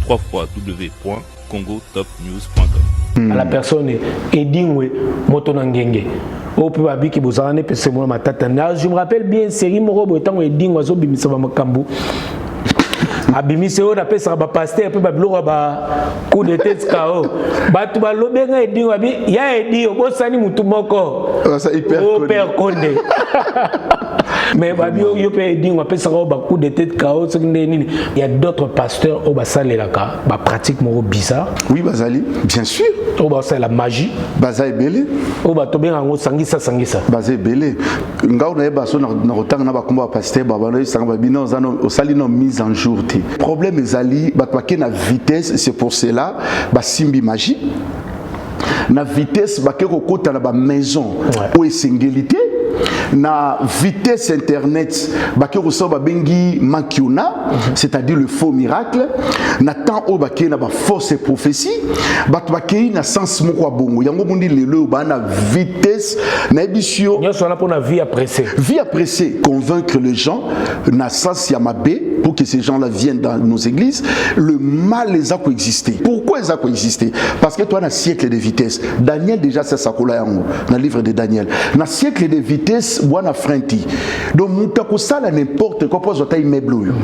www.congotopnews.com. À la personne Edingwe Motonangenge. Au plus bas qui vous en est parce que moi ma tata. Je me rappelle bien série Morobo étant Edingwe zo bimisa ba makambu. Abimise on appelle ça ba pasteur peu ba blora ba coup de tête KO. Ba tu ba lobenga Edingwe abi ya Edi obosani mutu moko. Ça hyper conde. Mais babi yo pe Edingwe appelle ça ba coup de tête KO. Il y a d'autres pasteurs au basale la ka ba pratique moro bizarre. Oui Bazali, bien sûr. Au basale la magie. Baza ebele. Au ba to benga ngo sangisa. Baza ebele. Ngao na eba so na rotanga na ba komba pasteur ba bana sanga ba bino zano au sali no mise en jour. Problème ezali batwake na vitesse, c'est pour cela ba simbi magie. Na vitesse ba ke kokota na ba maison ou esengélité. Na vitesse internet baki reçoit bengi makiona, c'est-à-dire le faux miracle. Na temps au baki na ba fausse prophétie, baki na sens moko bongo. Yango bondi lelo ba na vitesse na ebisio. Nous sommes là pour la vie appréciée. Vie appréciée, convaincre les gens na sens yamabe pour que ces gens-là viennent dans nos églises. Le mal les a coexisté. Pourquoi ils a coexisté? Parce que toi na siècle de vitesse. Daniel déjà c'est ça kola yango dans le livre de Daniel. Na siècle de vitesse wana frenti donc mutako sala n'importe quoi pour zoka immeuble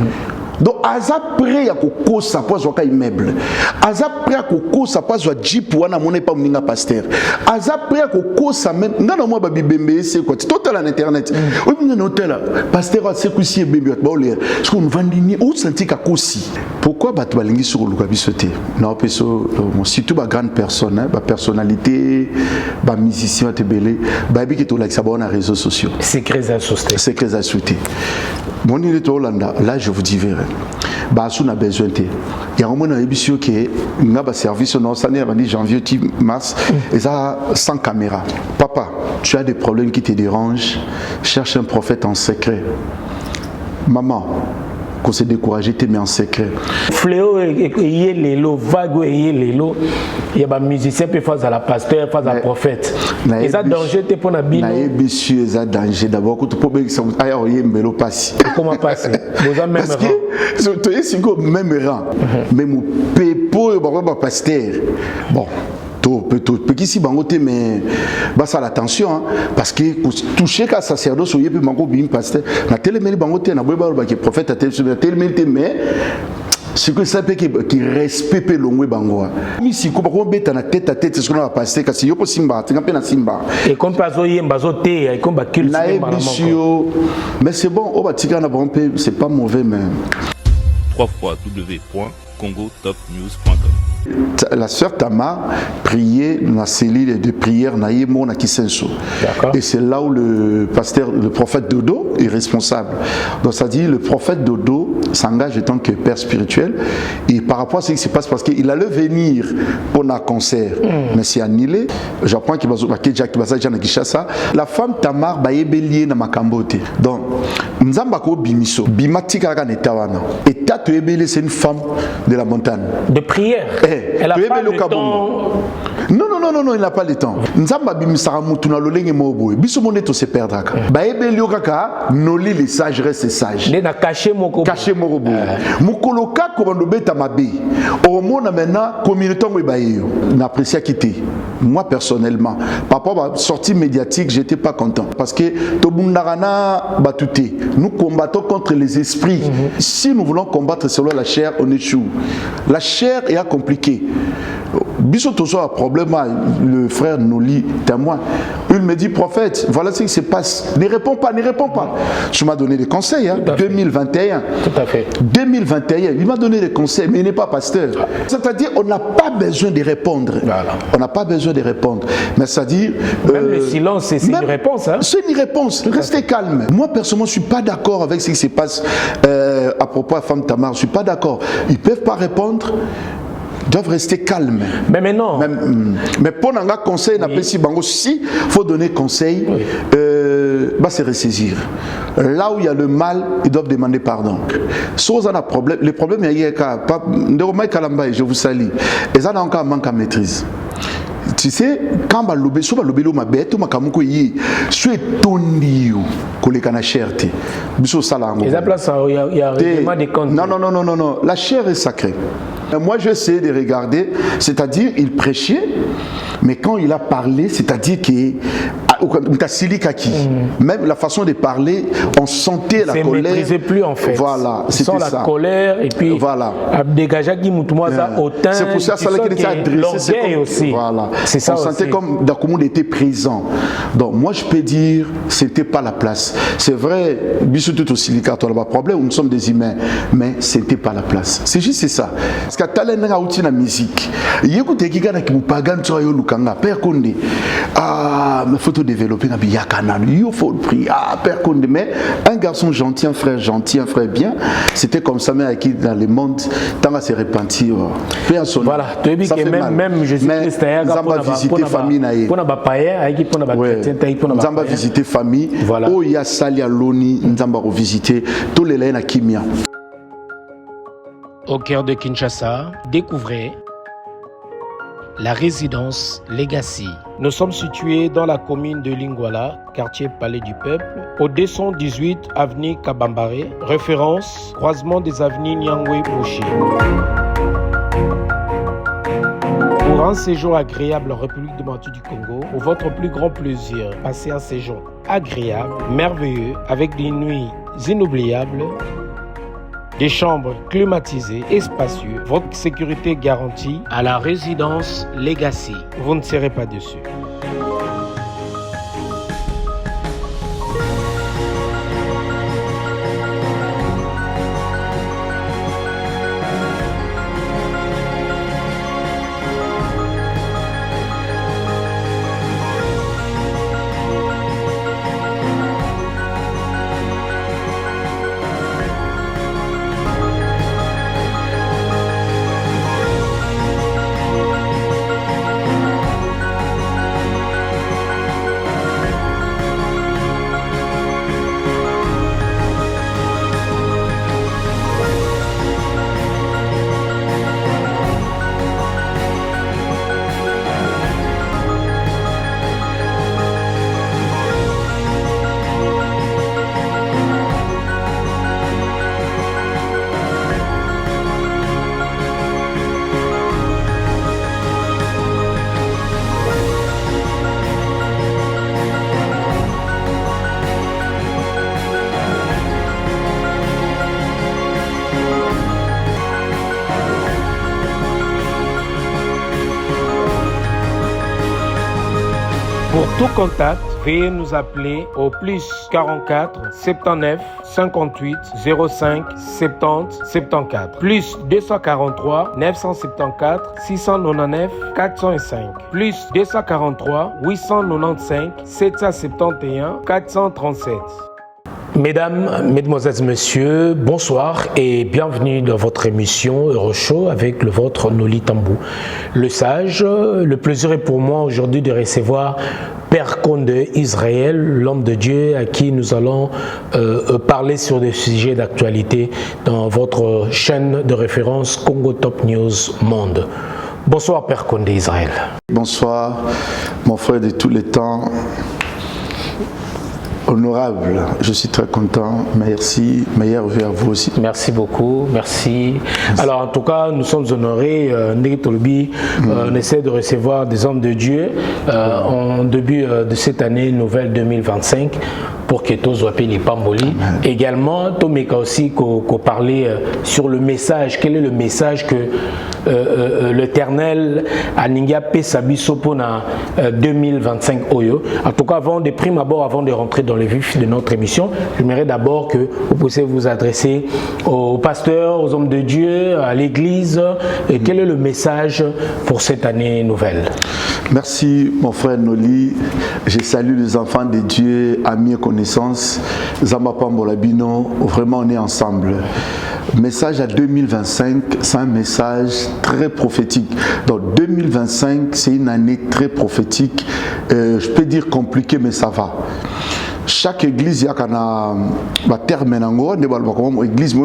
donc aza prêt ya kokosa pour zoka immeuble aza prêt ya kokosa pour zo jeep wana mona pa mninga pasteur aza prêt ya kokosa même ngana moi ba bibembe c'est quoi total en internet oui ngana hotel pasteur a sekusi bembe ba ole ce qu'on vendini ou senti ka kosi pourquoi ba balingi sur le kabisoté na peso mon surtout ba grande personne ba personnalité ba musicien tebele ba bi ki to like ça ba na réseaux sociaux secrets associés mon il est au Hollanda là je vous dis vrai bah on a besoin de il y a un moment émission qui n'a pas service non ça n'est pas dit janvier mars et ça sans caméra papa tu as des problèmes qui te dérangent cherche un prophète en secret maman qu'on s'est découragé, t'es mis en secret. Fléau et l'élo, vague et l'élo, il y a des musiciens qui font à la pasteur, face à la prophète. Et ça danger, t'es pour la bino. Monsieur, ça danger. D'abord, quand tu peux bien que ça aille au yémbelo passe. Comment passer? Parce que tu es sur le même rang. Mais mon pépo, il va pasteur. Bon. Petit si bangote mais bah ça l'attention hein, parce que toucher qu'à sacerdoce ou yé peut mango bim pasteur na télémeli bangote na boba ba que prophète a télémeli mais ce que ça peut qui respecte l'ongwe bangoa mi si ko ba ko beta na tête à tête c'est ce qu'on a pasteur kasi yo po simba tinga pe na simba et comme pas zo yemba zo té et comme ba culte mais c'est bon on va tika na bon peu c'est pas mauvais mais www.congotopnews.com. La sœur Tamar priait dans la cellule de prière Naïmo na Kisenso. Et c'est là où le prophète Dodo est responsable. Donc ça dit le prophète Dodo s'engage en tant que père spirituel et par rapport à ce qui se passe parce qu'il allait venir pour un concert mais c'est annulé. J'apprends qu'il va la femme Tamar ba yebelié na makambote. Donc nzamba ko bimiso bimatika ka netawana. Et Tato Ebele c'est une femme de la montagne. De prière. Elle a pas le temps. Non, il n'a pas le temps. Nzamba bimisara mutu na lolenge moboy. Biso moneto se perdra. Ba ebeli okaka noli les sages restent sages. Ne na cacher moko. Cacher moko. Mukoloka ko bando beta mabe. Au mona maintenant communauté mo bayeyo. N'apprécie quitter. Moi personnellement, par rapport à la sortie médiatique, j'étais pas content parce que tobundarana batuté. Nous combattons contre les esprits. Si nous voulons combattre selon la chair, on échoue. La chair est compliquée. Bissot a un problème, le frère Noli témoin. Il me dit, prophète, voilà ce qui se passe. Ne réponds pas. Tu m'as donné des conseils, hein, 2021. Tout à fait. 2021, il m'a donné des conseils, mais il n'est pas pasteur. C'est-à-dire, on n'a pas besoin de répondre. Voilà. On n'a pas besoin de répondre. Mais c'est-à-dire... Même le silence, c'est une réponse. Hein? C'est une réponse. Restez calme. Moi, personnellement, je ne suis pas d'accord avec ce qui se passe à propos de la femme Tamar. Je ne suis pas d'accord. Ils ne peuvent pas répondre. Doivent rester calmes. Mais non. Mais pour un conseil, si il faut donner conseil, bah se ressaisir. Là où il y a le mal, ils doivent demander pardon. Si on a un problème, le problème il y a je vous salue. Et ça n'a encore manque à maîtrise. Tu sais, quand balobé, so balobé lo mabe, to makamuko yi, so etondio, koleka na cherté. Biso salango. Et la place, il y a règlement des comptes. Non. La chair est sacrée. Moi, j'essaie de regarder, c'est-à-dire, il prêchait, mais quand il a parlé, c'est-à-dire qu'il même la façon de parler, on sentait la colère. Ne maîtrisait plus en fait. Voilà, c'était ça. La colère et puis voilà. C'est pour ça qu'il était adressé. L'orgueil aussi. Voilà. C'est ça on sentait aussi. comme Dakoumou était présent. Donc moi je peux dire, c'était pas la place. C'est vrai, bisous tout aussi les cartes, on n'a pas de problème, nous sommes des humains, mais c'était pas la place. C'est juste ça. Parce que talent n'a outil la musique. Écoutez qui gagne qui vous pagan tu as eu Lukanga, Père Condé. Ah, mais faut développer un biyakanal, il faut le prix. Ah, Père Condé, mais un garçon gentil, un frère bien, c'était comme ça, mais à qui dans le monde, tant à se repentir. Voilà, tu as dit que même Jésus-Christ a visité famille. Pour na païen, pour na chrétien, pour na visiter famille. Oh, il y a Salia Loni, nous avons visité tous les laines à Kimia. Au cœur de Kinshasa, découvrez la résidence Legacy. Nous sommes situés dans la commune de Lingwala, quartier Palais du Peuple, au 218 avenue Kabambare, référence croisement des avenues Nyangwe-Bouchi. Pour un séjour agréable en République démocratique du Congo, pour votre plus grand plaisir, passez un séjour agréable, merveilleux, avec des nuits inoubliables, des chambres climatisées et spacieuses, votre sécurité garantie à la résidence Legacy. Vous ne serez pas déçus. Pour tout contact, veuillez nous appeler au plus 44 79 58 05 70 74 plus 243 974 699 405 plus 243 895 771 437. Mesdames, Mesdemoiselles, Messieurs, bonsoir et bienvenue dans votre émission Euroshow avec le vôtre Noli Tambou. Le sage, le plaisir est pour moi aujourd'hui de recevoir Père Condé Israël, l'homme de Dieu à qui nous allons parler sur des sujets d'actualité dans votre chaîne de référence Congo Top News Monde. Bonsoir Père Condé Israël. Bonsoir mon frère de tous les temps. Honorable, je suis très content. Merci, meilleur vœu à vous aussi. Merci beaucoup, merci. Alors en tout cas, nous sommes honorés. On essaie de recevoir des hommes de Dieu en début de cette année nouvelle 2025 pour que tous soient payés Pamboli. Également, Tomeka aussi qu'on parlait sur le message. Quel est le message que l'Éternel a Ninga Pesabiso pour 2025 Oyo. En tout cas, avant de prime abord, avant de rentrer dans le vif de notre émission, j'aimerais d'abord que vous puissiez vous adresser aux pasteurs, aux hommes de Dieu, à l'Église. Et quel est le message pour cette année nouvelle? Merci mon frère Noli. Je salue les enfants de Dieu, amis et connaissances. Zamba Pambolabino, vraiment on est ensemble. Message à 2025, c'est un message très prophétique. Donc 2025, c'est une année très prophétique. Je peux dire compliquée, mais ça va. chaque église, il y a un terme église,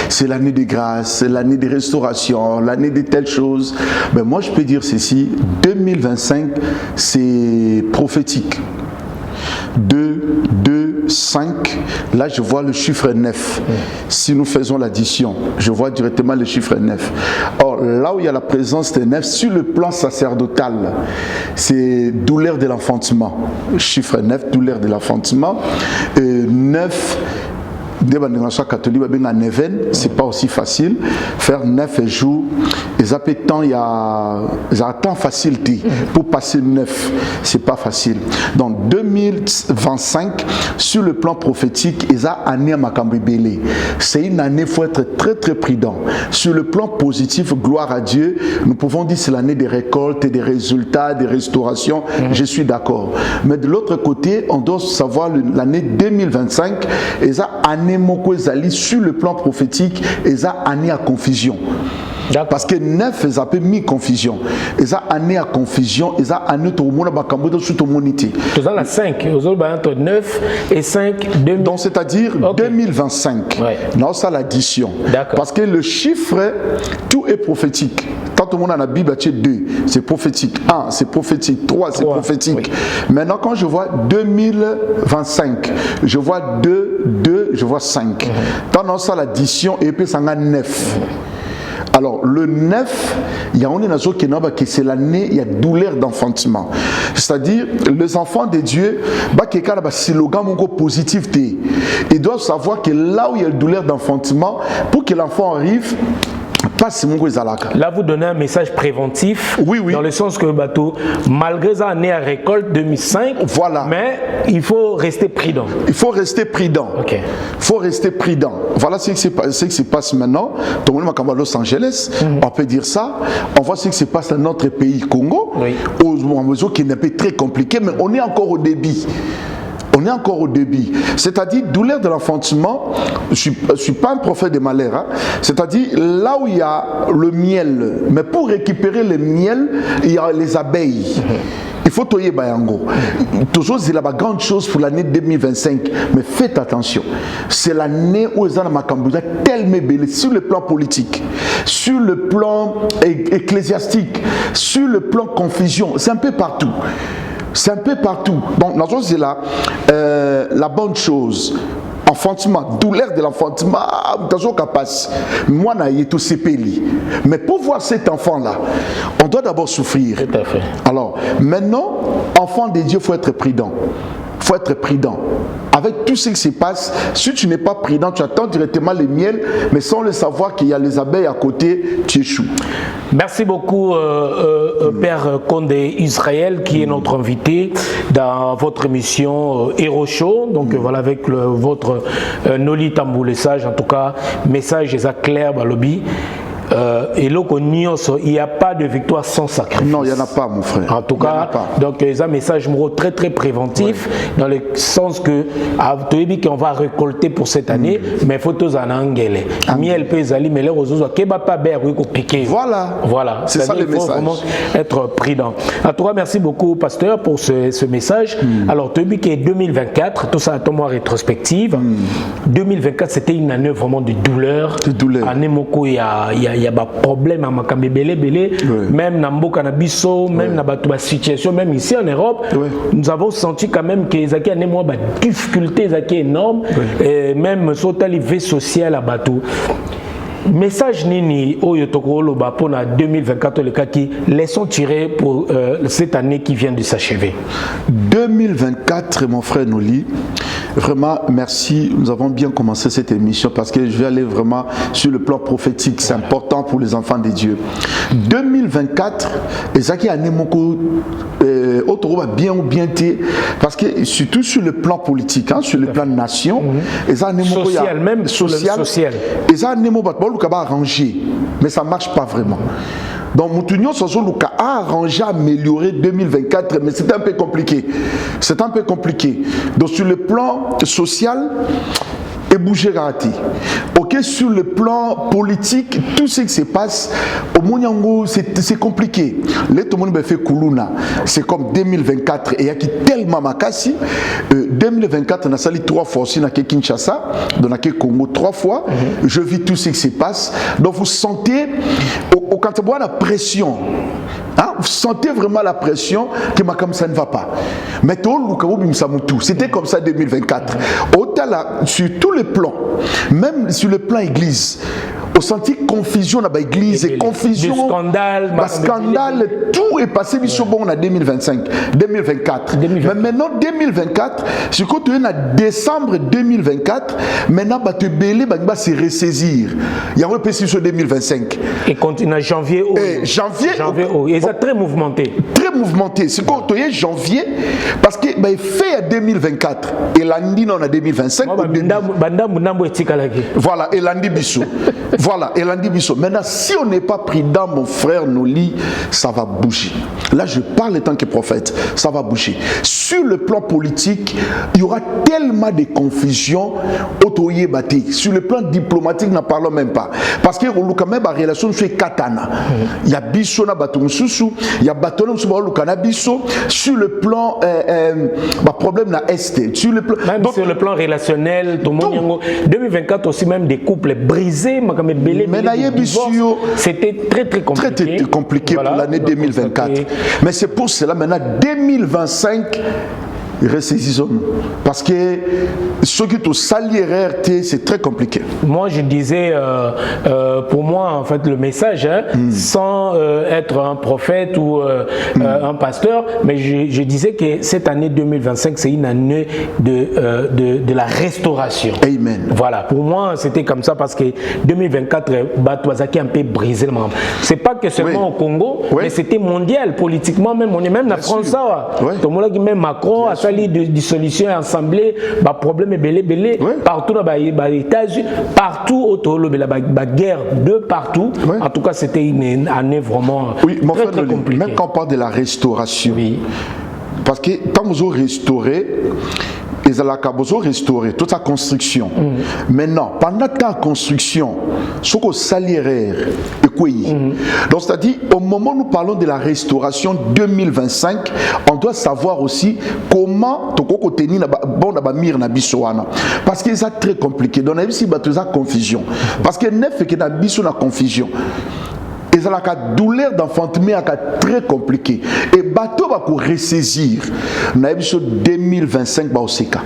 c'est l'année de grâce, c'est l'année de restauration, l'année de telles choses. Mais moi, je peux dire ceci, 2025, c'est prophétique. 2, 2, 5, là je vois le chiffre 9. Si nous faisons l'addition, je vois directement le chiffre 9. Or, là où il y a la présence des 9, sur le plan sacerdotal, c'est douleur de l'enfantement. Chiffre 9, douleur de l'enfantement. 9, catholique, c'est pas aussi facile. Faire 9 jours, les appétents, il y a temps facilité pour passer 9, c'est pas facile. Donc 2025, sur le plan prophétique, ils ont année à Makambibélé. C'est une année, il faut être très très prudent. Sur le plan positif, gloire à Dieu, nous pouvons dire c'est l'année des récoltes, des résultats, des restaurations. Je suis d'accord. Mais de l'autre côté, on doit savoir l'année 2025, ils ont année sur le plan prophétique, ils ont année à confusion. Parce que 9, ils ont mis confusion. Ils ont année à confusion, ils ont année tout le monde à Cambodia sous tout monité. Ils ont la 5, ils ont entre 9 et 5, 2000. Donc c'est-à-dire 2025. Ouais. Non, ça l'addition. Parce que le chiffre, tout est prophétique. Tant tout le monde a la Bible, 2, c'est prophétique. 1, c'est prophétique. 3, c'est prophétique. Oui. Maintenant, quand je vois 2025, je vois 2, 2, je vois 5. Dans ça, l'addition, et puis ça a 9. Alors, le 9, il y a un autre qui c'est l'année, il y a douleur d'enfantement. C'est-à-dire, les enfants de Dieu, c'est le slogan positif. Ils doivent savoir que là où il y a douleur d'enfantement, pour que l'enfant arrive, là, vous donnez un message préventif, oui. Dans le sens que malgré ça, année à récolte 2005, voilà. Mais il faut rester prudent. Il faut rester prudent. Okay. Il faut rester prudent. Voilà ce qui se passe maintenant. Tout le monde va à Los Angeles, on peut dire ça. On voit ce qui se passe dans notre pays, Congo, qui n'est pas très compliqué, mais on est encore au début. On est encore au début. C'est-à-dire, douleur de l'enfantement, je ne suis pas un prophète de malheur, hein? C'est-à-dire, là où il y a le miel, mais pour récupérer le miel, il y a les abeilles. Il faut toyer bayango. Toujours, c'est la grande chose pour l'année 2025. Mais faites attention. C'est l'année où ils ont ma Cambodge tellement belle sur le plan politique, sur le plan ecclésiastique, sur le plan confusion. C'est un peu partout. C'est un peu partout. Donc, c'est la bonne chose. Enfantement, douleur de l'enfantement, moi, je tout CPLI. Mais pour voir cet enfant-là, on doit d'abord souffrir. Tout à fait. Alors, maintenant, enfant de Dieu, il faut être prudent. Il faut être prudent. Avec tout ce qui se passe, si tu n'es pas prudent, tu attends directement le miel, mais sans le savoir qu'il y a les abeilles à côté, tu échoues. Merci beaucoup, Père Condé Israël, qui est notre invité dans votre émission Hero Show. Donc voilà, avec votre Noli Tamboulé Sage, en tout cas, message clair, Balobi. Et là, il n'y a pas de victoire sans sacrifice. Non, il n'y en a pas, mon frère. En tout cas, donc c'est un message très très préventif, dans le sens que qu'on va récolter pour cette année, mais il faut tous en engueuler. Miel pezali, mais les roseaux, piquer. Voilà. C'est ça le message. Il faut vraiment être prudent. En tout cas, merci beaucoup, pasteur, pour ce message. Alors, tu dis que 2024, tout ça à ton mois rétrospective. 2024, c'était une année vraiment de douleur. Année moko, il y a des problèmes à Makambe Belé, même dans Mboka Nabiso, même dans la situation, même ici en Europe, nous avons senti quand même que les acquis ont des difficultés énormes, et même sur la vie sociale à Batou. Message Nini Oyotokolo Bapona 2024, le cas qui leçons tirées pour cette année qui vient de s'achever. 2024, mon frère Noli, vraiment merci. Nous avons bien commencé cette émission parce que je vais aller vraiment sur le plan prophétique. C'est important pour les enfants de Dieu. 2024, Ezaki a Nemoko Otoro bien ou bien té parce que surtout sur le plan politique, sur le plan nation, social, même social. Arrangé, mais ça ne marche pas vraiment. Donc, Moutounion Sozoluka a arrangé, amélioré 2024, mais c'est un peu compliqué. C'est un peu compliqué. Donc, sur le plan social, et bouger raté. Ok, Ok, sur le plan politique, tout ce qui se passe au Monyango, c'est compliqué. Les tout le monde fait Kuluna, c'est comme 2024 et il y a qui tellement makasi. 2024, on a sali 3 fois aussi dans Kinshasa, dans le Congo 3 fois. Je vis tout ce qui se passe. Donc vous sentez au Kantabouan la pression. Hein? Vous sentez vraiment la pression que comme ça ne va pas. Mais c'était comme ça 2024. Sur tous les plans, même sur le plan église, on sentit confusion dans l'église et confusion. Du scandale. Scandale, tout est passé bon en 2024. Mais maintenant 2024, c'est quand on est en décembre 2024, maintenant tu vas se ressaisir. Il y a un peu sur 2025. Et continue en janvier. Janvier. Et c'est très mouvementé. Très mouvementé. C'est quand on est janvier, parce que fait à 2024 et lundi on a 2025. Voilà, et lundi bissou. Voilà, et lundi bissou. Maintenant, si on n'est pas prudent, mon frère Noli, ça va bouger. Là, je parle en tant que prophète, ça va bouger. Sur le plan politique, il y aura tellement de confusion autoyé bâti. Sur le plan diplomatique, n'en parlons même pas. Parce que quand même, la relation c'est katana. Il y a bisso na batum susu, il y a baton sur sur le plan problème na est. Sur le plan, même donc, sur le plan relationnel, 2024 aussi même des couples brisés, c'était très compliqué. Très compliqué voilà, pour l'année 2024. Mais c'est pour cela maintenant 2025. Ressaisissons-nous. Parce que ce qui est salier RT, c'est très compliqué. Moi, je disais, pour moi, en fait, le message, sans être un prophète ou un pasteur, mais je disais que cette année 2025, c'est une année de la restauration. Amen. Voilà, pour moi, c'était comme ça parce que 2024, Batouazaki a un peu brisé le membre. C'est pas que seulement au Congo, mais c'était mondial, politiquement même. On est même la France, tout le monde, même Macron, a de dissolution et assemblée, problème est belé, partout dans les États-Unis, partout autour de la guerre de partout. En tout cas, c'était une année vraiment très compliquée. Même quand on parle de la restauration, parce que quand vous restaurez, ils ont restauré toute sa construction. Maintenant, pendant ta construction, ce que salaire donc c'est-à-dire, au moment où nous parlons de la restauration 2025, on doit savoir aussi comment parce que c'est très compliqué. Donc, il y a confusion. Parce que neuf fait que la confusion. Et ça la douleur d'enfantement est très compliqué. Et bateau va pour ressaisir. Dans 2025 ba oseka.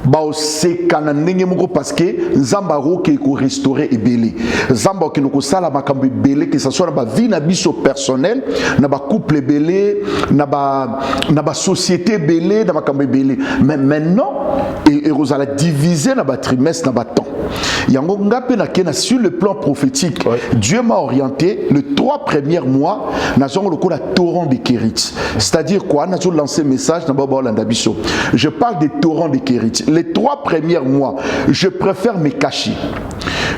Ba oseka na ndenge moko parce que Zamba roke ko restaurer ebele. Zamba ki ko sala makambo ebele que ça soit na ba vie na biso personnel, na ba couple ebele, na ba société ebele, na makambo ebele. Mais maintenant et vous allez diviser na ba trimestre na ba temps. Yango ngape na kena sur le plan prophétique, Dieu m'a orienté le 3 premiers mois na zongo le la torrent de Kérit. C'est-à-dire quoi? Na zo lancer message na baba Olanda biso. Je parle des torrents de Kérit. Les 3 premiers mois, je préfère me cacher.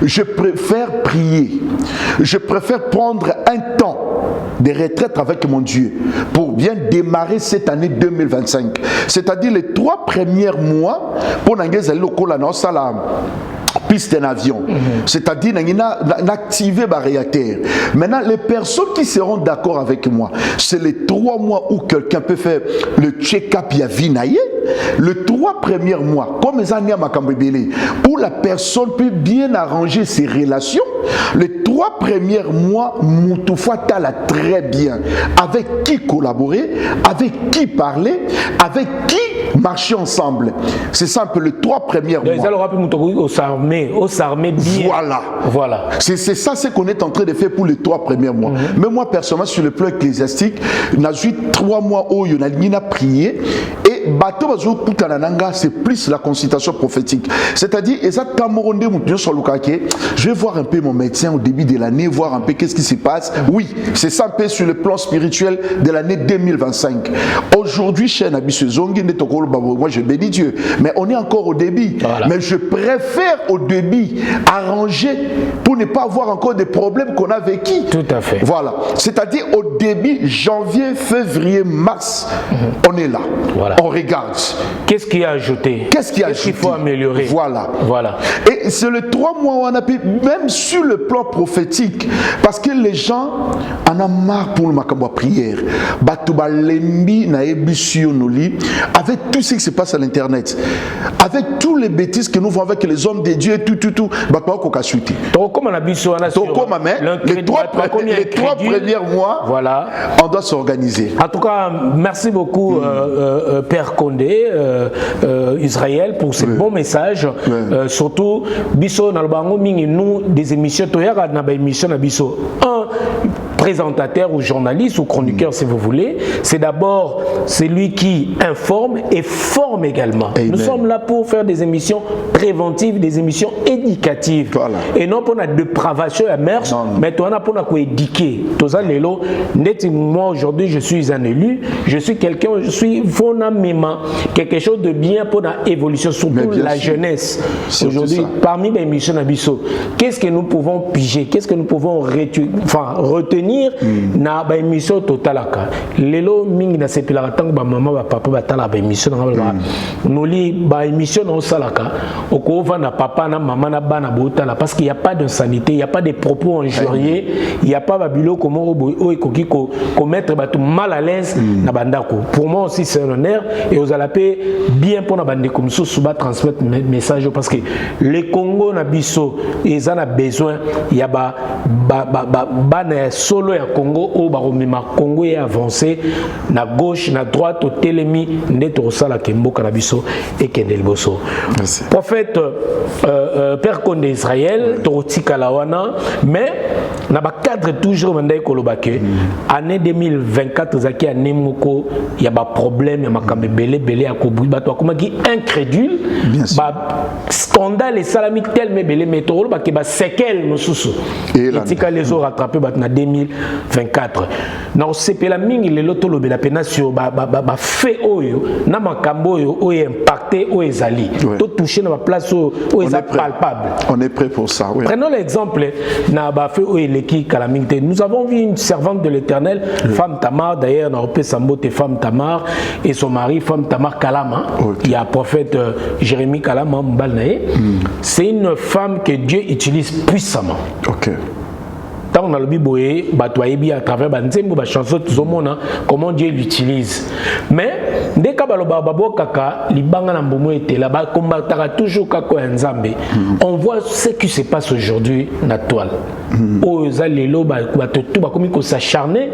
Je préfère prier. Je préfère prendre un temps de retraite avec mon Dieu pour bien démarrer cette année 2025. C'est-à-dire les 3 premiers mois pour n'engager le cola na sala piste en avion. C'est-à-dire d'activer ma réacteur. Maintenant, les personnes qui seront d'accord avec moi, c'est les 3 mois où quelqu'un peut faire le check-up ya vinaye. Le 3 premiers mois, comme les années à Makambébélé, où la personne peut bien arranger ses relations. Les 3 premiers mois, Moutoufa t'a très bien. Avec qui collaborer, avec qui parler, avec qui marcher ensemble. C'est ça un peu les 3 premiers mois. Voilà. C'est ça ce qu'on est en train de faire pour les 3 premiers mois. Mais moi, personnellement, sur le plan ecclésiastique, j'ai 3 mois où il y a prié. Et c'est plus la consultation prophétique. C'est-à-dire, je vais voir un peu mon médecin au début de l'année, voir un peu qu'est-ce qui se passe. Oui, c'est ça un peu sur le plan spirituel de l'année 2025. Aujourd'hui, chez Nabi Zongi, moi je bénis Dieu, mais on est encore au début. Voilà. Mais je préfère au début arranger pour ne pas avoir encore des problèmes qu'on a vécu. Tout à fait. Voilà. C'est-à-dire au début, janvier, février, mars, on est là. Voilà. On regarde. Qu'est-ce qui a ajouté? Qu'est-ce qui a Qu'est-ce qu'il ajouté? faut améliorer? Voilà. Voilà. Et c'est le 3 mois où on a pu, même sur le plan prophétique, parce que les gens en ont marre pour le makambo prière. Batouba lembi na ebusio noli, avec tout ce qui se passe à l'internet, avec tous les bêtises que nous voyons avec les hommes de Dieu et tout, batouba koka chuté. Les trois premiers mois, voilà. On doit s'organiser. En tout cas, merci beaucoup Père Condé, Israël, pour ce bon message. Surtout, biso na lobango mingi nous des émissions toyaka na ba émission na biso. Un présentateur ou journaliste ou chroniqueur si vous voulez, c'est d'abord celui qui informe et forme également. Amen. Nous sommes là pour faire des émissions préventives, des émissions éducatives. Voilà. Et non pour la dépravation à merce, mais toi on a pour éduquer. Moi aujourd'hui je suis un élu, je suis quelqu'un, je suis fondamentalement quelque chose de bien pour la évolution, surtout la jeunesse. Aujourd'hui, parmi les émissions Nabiso, qu'est-ce que nous pouvons piger, qu'est-ce que nous pouvons retenir na ba émission totalaka lelo mingi na sepilaka tango ba maman ba papa ba tala ba émission na noli ba émission na salaka okova na papa na maman na bana botala parce qu'il y a pas de sanité, il y a pas de propos injurieux, il y a pas ba biloko moko o ekoki ko mettre bato mal à l'aise na bandako. Pour moi aussi c'est un honneur et aux alapé bien pour na bande comme ça suba transmettre message parce que le Congo na biso ils en a besoin, il y a ba solo ya Congo au baromima Congo est avancé na gauche na droite au télémi neto sala kembo kanabiso et kendel boso. Prophète Père Condé Israël totika lawana mais na ba cadre toujours mandai kolobake année 2024 zaki année moko ya ba problème ya makambe belé ya kobu bato akomaki incrédule ba scandale salami tel me belé métro ba ke ba séquelle mosusu et tika les autres rattrapé ba na 2024 na osepela mingi lelo tolobela pena sur ba fait oyo na makambo oyo impacté o ezali to toucher na ba place oyo palpable. On est prêt pour ça. Oui. Prenons l'exemple na ba fait oyo leki calamité. Nous avons vu une servante de l'Éternel, femme Tamar, d'ailleurs na repé Sambote femme Tamar et son mari femme Tamar Kalama. Il y a prophète Jérémie Kalama Mbalnae. C'est une femme que Dieu utilise puissamment. OK. Tant on a le biboé, batoyebi à travers banzembo ba chanson tuzomona comment Dieu l'utilise. Mais dès que baloba babo kaka libanga na mbomo était là ba combattra toujours kako nzambe. On voit ce qui se passe aujourd'hui na toile. Oza lelo ba tout ba komi ko s'acharner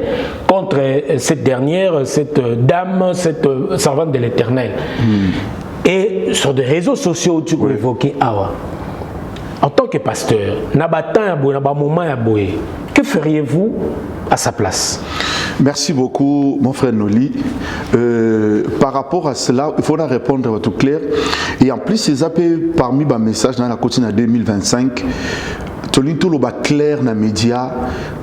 contre cette dernière, cette dame, cette servante de l'Éternel. Et sur des réseaux sociaux tu peux évoquer awa. En tant que pasteur, que feriez-vous à sa place? Merci beaucoup, mon frère Noli. Par rapport à cela, il faudra répondre à tout clair. Et en plus, c'est parmi mes messages dans la continue 2025. Tout le bas clair dans les médias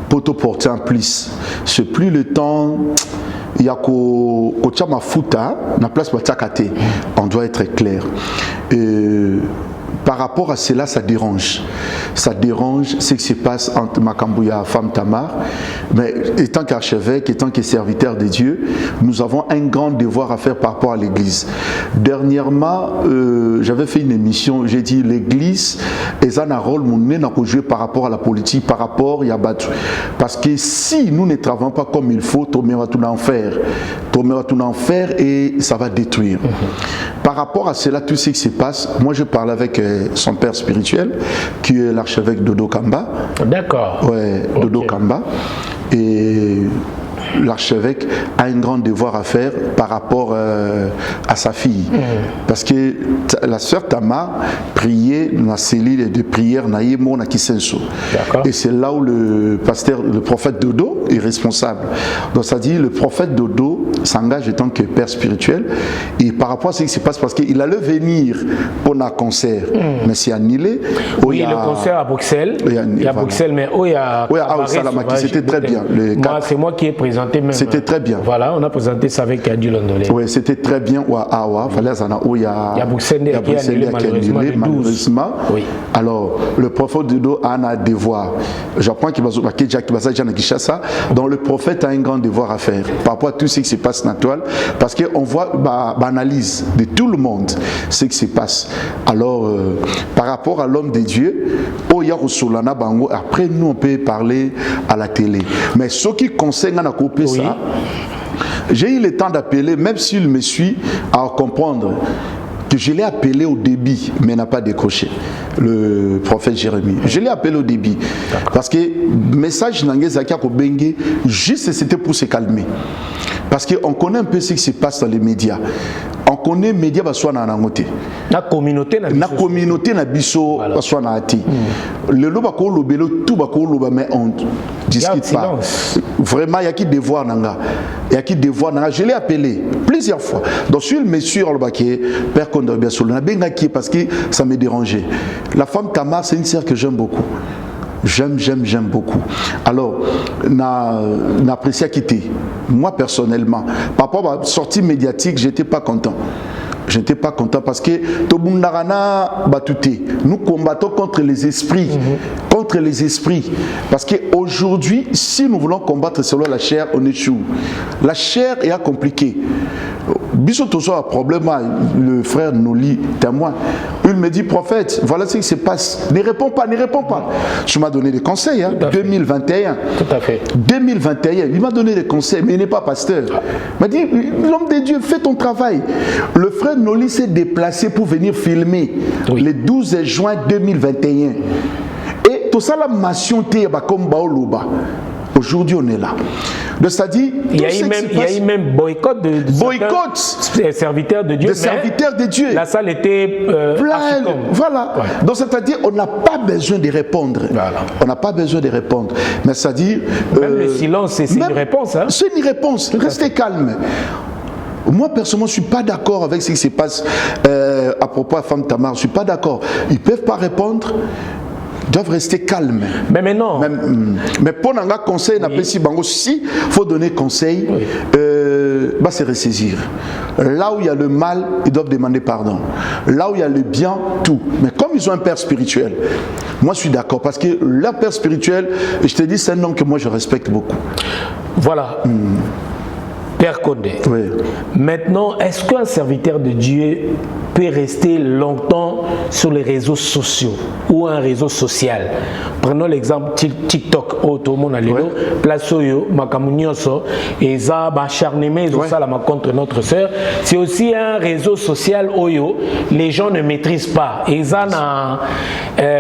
pour te porter en plus. C'est plus le temps. Il y a ma futa na place batakate. On doit être clair. Par rapport à cela, ça dérange. Ça dérange ce qui se passe entre Makambouya et Femme Tamar. Mais étant qu'archevêque, étant que serviteur de Dieu, nous avons un grand devoir à faire par rapport à l'Église. Dernièrement, j'avais fait une émission, j'ai dit l'Église est un rôle qu'on joue par rapport à la politique, par rapport à Yabattu. Parce que si nous ne travaillons pas comme il faut, on va tout en faire. On va tout en faire et ça va détruire. Par rapport à cela, tout ce qui se passe, moi je parle avec son père spirituel, qui est l'archevêque Dodo Kamba. D'accord. Ouais, Dodo Kamba. Et l'archevêque a un grand devoir à faire par rapport à sa fille. Parce que la sœur Tamar priait dans la cellule de prière Naïmo Nakisenso. Et c'est là où le prophète Dodo est responsable. Donc ça dit, le prophète Dodo s'engage en tant que père spirituel. Et par rapport à ce qui se passe, parce qu'il allait venir pour un concert, mais c'est annulé. Oui, le concert à Bruxelles. Il y a Bruxelles, mais il y a... Oui, à Salamaki, c'était très bien. C'est moi qui ai présenté. C'était très bien. Voilà, on a présenté ça avec Adil Ondolé. Oui, c'était très bien. Il y a Bruxelles qui a annulé malheureusement. Oui. Alors, le prophète Dodo a un devoir. J'apprends qu'il va donc le prophète a un grand devoir à faire par rapport à tout ce qui se passe passe dans la toile, parce qu'on voit l'analyse de tout le monde, ce qui se passe. Alors, par rapport à l'homme de Dieu, après nous on peut parler à la télé. Mais ceux qui conseillent à couper ça, j'ai eu le temps d'appeler, même s'il me suit, à comprendre que je l'ai appelé au débit, mais n'a pas décroché, le prophète Jérémie. Je l'ai appelé au débit, parce que le message n'angezaki Bengue, juste c'était pour se calmer. Parce qu'on connaît un peu ce qui se passe dans les médias. On connaît les médias qui sont dans la communauté. La communauté na biso soit na ati. Le loba ko lobelo tout ba ko loba mais on discute pas. Vraiment il y a qui devoir nanga. Il y a qui devoir nanga. Je l'ai appelé plusieurs fois. Donc sur le monsieur on le baké père Kondo bien sûr. Na benga qui parce que ça me dérangeait. La femme Tamar c'est une sœur que j'aime beaucoup. J'aime beaucoup. Alors, n'apprécie à quitter. Moi, personnellement, par rapport à la sortie médiatique, je n'étais pas content. Je n'étais pas content parce que nous combattons contre les esprits. Contre les esprits. Parce qu'aujourd'hui, si nous voulons combattre selon la chair, on échoue. La chair est compliquée. Bissotoso a problème, le frère Noli témoin. Il me dit, prophète, voilà ce qui se passe. Ne réponds pas. Tu m'as donné des conseils, hein, 2021. Tout à fait. 2021, il m'a donné des conseils, mais il n'est pas pasteur. Il m'a dit, l'homme de Dieu, fais ton travail. Le frère Noli s'est déplacé pour venir filmer le 12 juin 2021. Et tout ça, la mation comme Baoloba. Aujourd'hui, on est là. C'est-à-dire, il y a eu même boycott de serviteurs de Dieu. Des serviteurs de Dieu. La salle était voilà. Ouais. Donc, c'est-à-dire, on n'a pas besoin de répondre. Voilà. On n'a pas besoin de répondre. Mais c'est-à-dire. Même le silence, c'est une réponse. Hein? C'est une réponse. Restez calme. Moi, personnellement, je ne suis pas d'accord avec ce qui se passe à propos de la femme Tamar. Je ne suis pas d'accord. Ils ne peuvent pas répondre. Doivent rester calmes. Mais maintenant. Mais pour un conseil, si il faut donner conseil, se ressaisir. Là où il y a le mal, ils doivent demander pardon. Là où il y a le bien, tout. Mais comme ils ont un père spirituel, moi je suis d'accord. Parce que leur père spirituel, je te dis, c'est un nom que moi je respecte beaucoup. Voilà. Père Condé. Oui. Maintenant, est-ce qu'un serviteur de Dieu peut rester longtemps sur les réseaux sociaux ou un réseau social? Prenons l'exemple TikTok. Oh, tout le monde a le nom. Place Oyo, Makamunioso, et ça, acharnement, ça, contre notre sœur. C'est aussi un réseau social Oyo. Les gens ne maîtrisent pas. Et ça,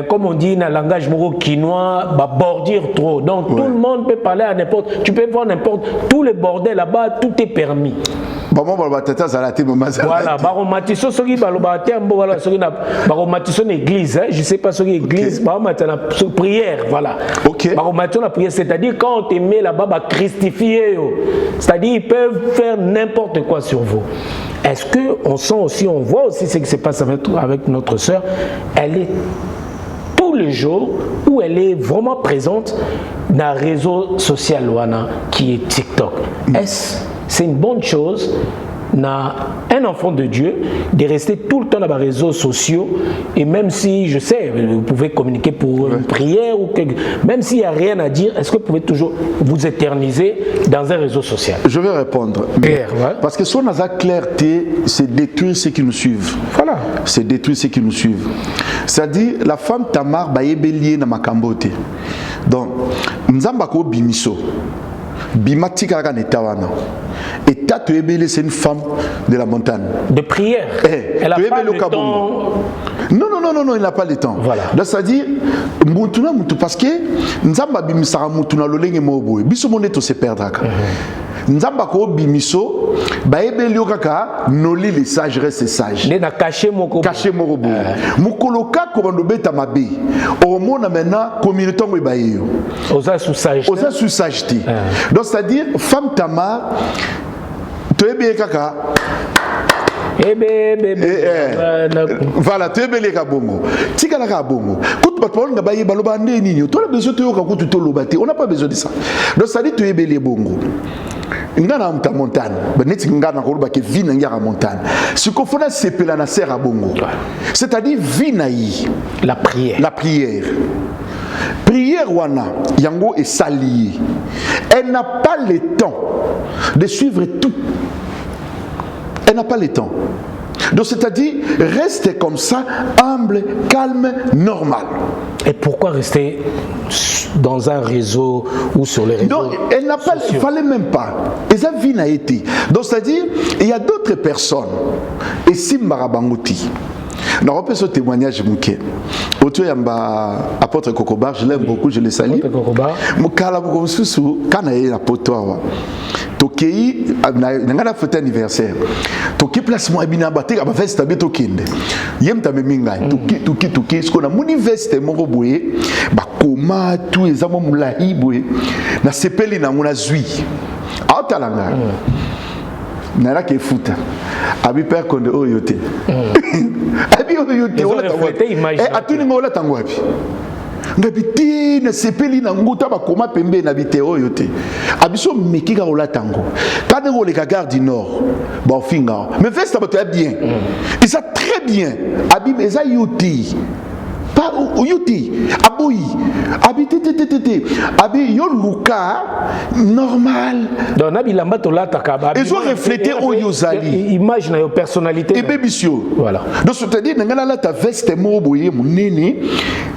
comme on dit dans le langage quinois, bordir trop. Donc, tout le monde peut parler à n'importe. Tu peux voir n'importe. Tous les bordels là-bas, tout est permis. Voilà, baromatiso soki balobate ambo voilà soki na baromatiso na église, hein, je sais pas soki église, baromatiso na prière, voilà. OK. Baromatiso na prière, c'est-à-dire quand on te met là-bas ba christifier, c'est-à-dire ils peuvent faire n'importe quoi sur vous. Est-ce que on sent aussi, on voit aussi ce qui se passe avec notre sœur, elle est tous les jours où elle est vraiment présente dans le réseau social Wana qui est TikTok. C'est une bonne chose un enfant de Dieu de rester tout le temps dans les réseaux sociaux et même si je sais vous pouvez communiquer pour une prière ou même s'il n'y a rien à dire, est-ce que vous pouvez toujours vous éterniser dans un réseau social? Je vais répondre parce que son clarté c'est détruire ceux qui nous suivent. Voilà, c'est détruire ceux qui nous suivent. C'est-à-dire la femme Tamar baebelié na makambote donc nzamba ko bimiso bimatika ka netawana. Et Tato Ebele, c'est une femme de la montagne. De prière. Elle a pas le temps. Non, il n'a pas le temps. Voilà. C'est-à-dire, parce que Nzamba bimisara mutuna lolenge moboe. Biso moneto se perdra. Nzamba ko bimiso, baebeli okaka noli les sages restent sages. Ne na caché moko. Caché moko bo. Mukoloka ko bando beta mabe. Au mona maintenant communauté ngo bayeyo. Oza sous sage. Oza sous sageté. Donc c'est-à-dire femme Tamar voilà, tu es belé kabongo. Tika la kabongo. Quand tu parles de baye baloba nini, tu as besoin de yoka kutu lobati. On n'a pas besoin de ça. Donc ça dit tu es belé bongo. Ngana mta montagne. Beneti ngana ko lobaki vina ngara montagne. Ce qu'on fait c'est pela na serra bongo. C'est-à-dire vinaï la prière. La prière. Prière wana, yango est salié. Elle n'a pas le temps de suivre tout. Elle n'a pas le temps. Donc c'est-à-dire, rester comme ça, humble, calme, normal. Et pourquoi rester dans un réseau ou sur les réseaux? Non, elle n'a pas, il ne fallait même pas. Et ça n'a été. Donc c'est-à-dire, il y a d'autres personnes. Et si Marabangouti, on repère ce témoignage mouké. Autour yamba apôtre Kokobar, je l'aime beaucoup, je le salue. Apôtre Kokobar. Mukala Bokosusu, quand il y a potoa. Tokei, n'a fête anniversaire. Tokei place moi bina baté, aba veste tabe tokende. Yem tabe minga. Tokei, ce qu'on a mon veste moko boye, ba koma tout les amants moulahi boye. Na sepeli na mona zui. Aotalanga. Nara ke futa. Abi père konde oyote. Abi oyote wala tangwa. Atuni ngola tangwa abi. Ngabiti na sepeli na nguta ba koma pembe na bite oyote. Abiso mekika ola tango. Quand on les gare du nord, ba ofinga. Mais festa ba bien. Et ça très bien. Abi meza yoti. Pas yuti, aboui, habité, abi yo luka normal. Donc nabi lamba tola takaba. Ils ont reflété au yozali. Image na yo personnalité. Et bébisio. Voilà. Donc c'est-à-dire nangana la ta veste mo boye munene,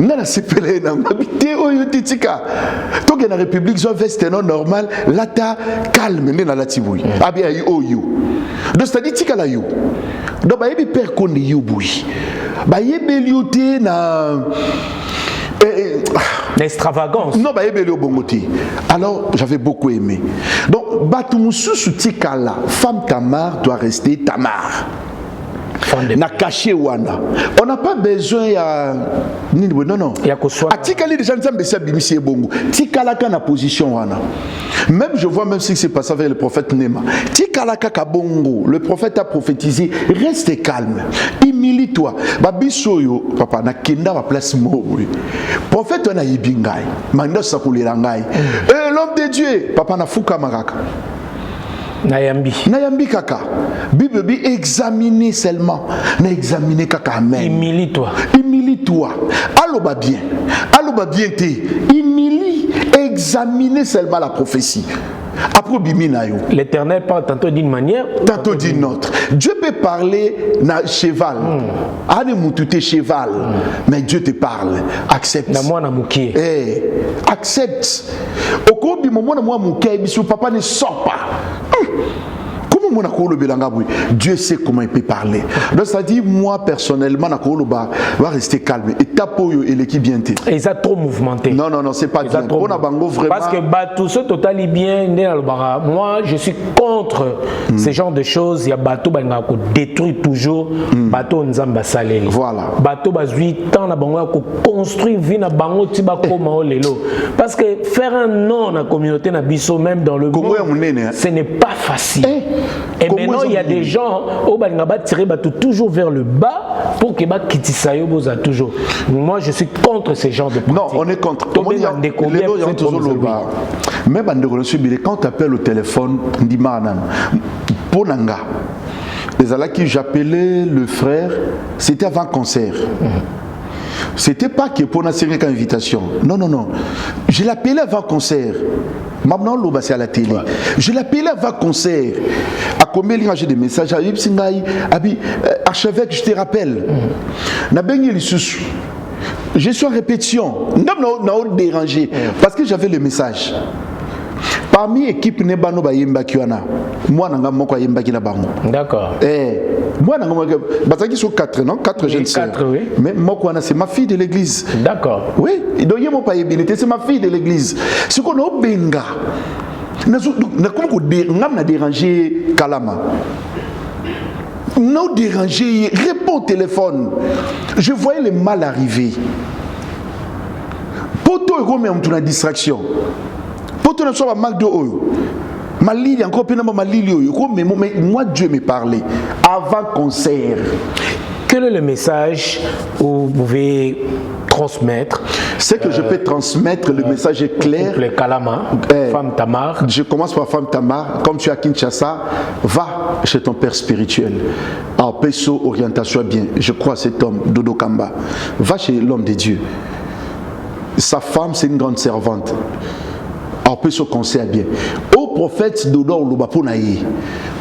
ngana sepele na habité au yotitika. Donc na République zo veste non normal, la ta calme na la tiboui. Abi ayi oyo. Donc c'est-à-dire tika la yo. Donc ba yebi père konde yo boui. Ba yebelioté na l'extravagance. Non, bah, alors j'avais beaucoup aimé. Donc, Batumoussou Soutikala, femme Tamar doit rester Tamar. Na caché wana. On n'a pas besoin ya non non. Atikali déjà nzambe sa bimisi bongo. Tikala ka na position wana. Même je vois même ce qui s'est passé avec le prophète Nema. Tikala ka bongo. Le prophète a prophétisé, reste calme. Humilie-toi. Babisoyo papa na kenda wa place mo. Prophète na yibingai. Manda sakulira ngai. Et l'homme de Dieu, papa na fuka maraka. Nayambi kaka. Bible bi examiner seulement. Na examiner kaka amen. Humilie-toi. Humilie-toi. Alloba bien. Alloba bien te. Humilie. Examiner seulement la prophétie. Après biminayo. L'Éternel parle tantôt d'une manière, tantôt d'une autre. Dieu peut parler na cheval. Ane mutute cheval. Mais Dieu te parle. Accepte. Na moi na mukie. Eh, accepte. Au cours du moment moi mukie, biso papa ne sort pas. Dieu sait comment il peut parler. Donc ça dit moi personnellement va rester calme et tapoyo et l'équipe bien té. Et ça trop mouvementé. Non non non, c'est pas bien. On a bango vraiment. Parce que tout ce total bien moi je suis contre ce genre de choses. Il y a bateau qui détruit toujours bateau nzamba salé. Voilà. Bateau bazui tant na bango ko construire vie na bango tiba koma lelo. Parce que faire un nom dans la communauté na biso même dans le monde, ce n'est pas facile. Et maintenant, il y a des gens au Balingaba tiré toujours vers le bas pour que Kitisayo boza toujours. Moi, je suis contre ces genres de pratiques. Non, on est contre. Même quand tu appelles au téléphone, on dit Ponanga. Les ala qui j'appelais le frère, c'était avant concert. C'était pas que pour une invitation. Non, non, non. Je l'appelais avant concert. Maintenant, c'est à la télé. Je l'appelais avant concert. À combien il y a des messages à archevêque, je te rappelle. Je suis en répétition. Non, non, dérangé. Parce que j'avais le message. Parmi l'équipe Nebano Bayemba Kiwana, moi, je suis Yemba Kilabango. D'accord. Moi, je suis 4, non 4 jeunes sœurs. 4, oui. Mais moi, c'est ma fille de l'église. D'accord. Oui, donc il n'y a pas d'habilité, c'est ma fille de l'église. Ce qu'on a au Benga, on a dérangé Kalama. On a dérangé, réponds au téléphone. Je voyais le mal arriver. Poto est comme une distraction. Poto ne soit pas mal de haut. Malili, encore plus Malili, mais moi Dieu me parlait avant concert. Quel est le message que vous pouvez transmettre? C'est que je peux transmettre, le message est clair. Les Kalama, femme Tamar. Je commence par femme Tamar. Comme tu es à Kinshasa, va chez ton père spirituel. Alors, Peso, orientation bien. Je crois à cet homme, Dodo Kamba. Va chez l'homme de Dieu. sa femme c'est une grande servante. On peut se conseiller bien. Au prophète Dodo Lubaponaï,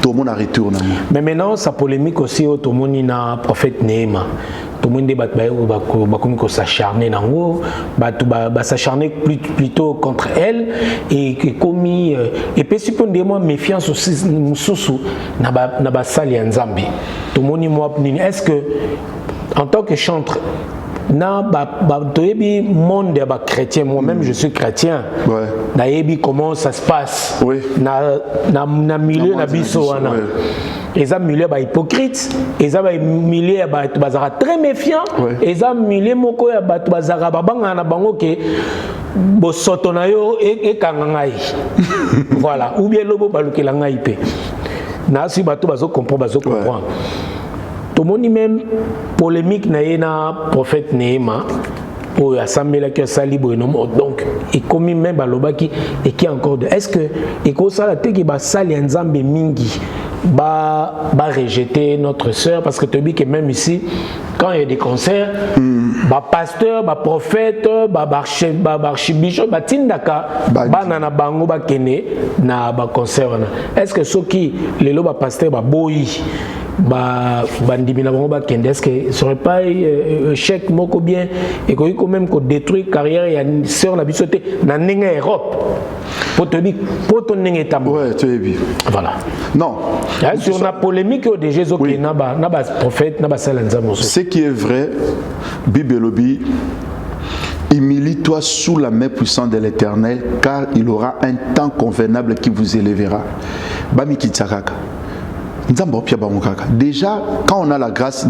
tout le monde a retourné. Mais maintenant, sa polémique aussi, tout le monde a prophète Néhéma. Tout le monde débat va s'acharner s'acharner plutôt contre elle et commis et puis supposons méfiance aussi mususu na ba sali ya Nzambe. Tout le monde est-ce que en tant que chanteur na monde chrétien, moi-même je suis chrétien. Ouais. Naebi comment ça se passe. Oui. Na milieu na biso wana. Et ça milieu ba hypocrite, et ça milieu ba bazara très méfiant, et ça milieu moko ya ba bazara babanga na bango ke bo soto na yo e kangangai. Voilà, ou bien lobo balukela ngai pe. Na si bato bazo comprendre. Tout le monde même polémique na prophète Néhéma pour assembler que sali bonom donc et comme même balobaki et qui encore de est-ce que et ko sala te ki ba sali Nzambe mingi ba rejeter notre sœur parce que tu dis que même ici quand il y a des concerts ba pasteur ba prophète ba archibishop ba tindaka ba na bango ba kene na ba concert est-ce que ceux qui les lo ba pasteur ba boyi bandimina bango ba kende est-ce que ce serait pas échec moko bien et quand même qu'on détruit carrière ya sœur na biso te na ninga Europe pour te dire pour ton ninga tambo ouais tu es bien voilà non sur la polémique de Jésus qui na ba prophète na ba salanza moso ce qui est vrai Bible lobi humilie-toi sous la main puissante de l'Éternel car il aura un temps convenable qui vous élèvera bami kitsakaka. Déjà, quand on a la grâce,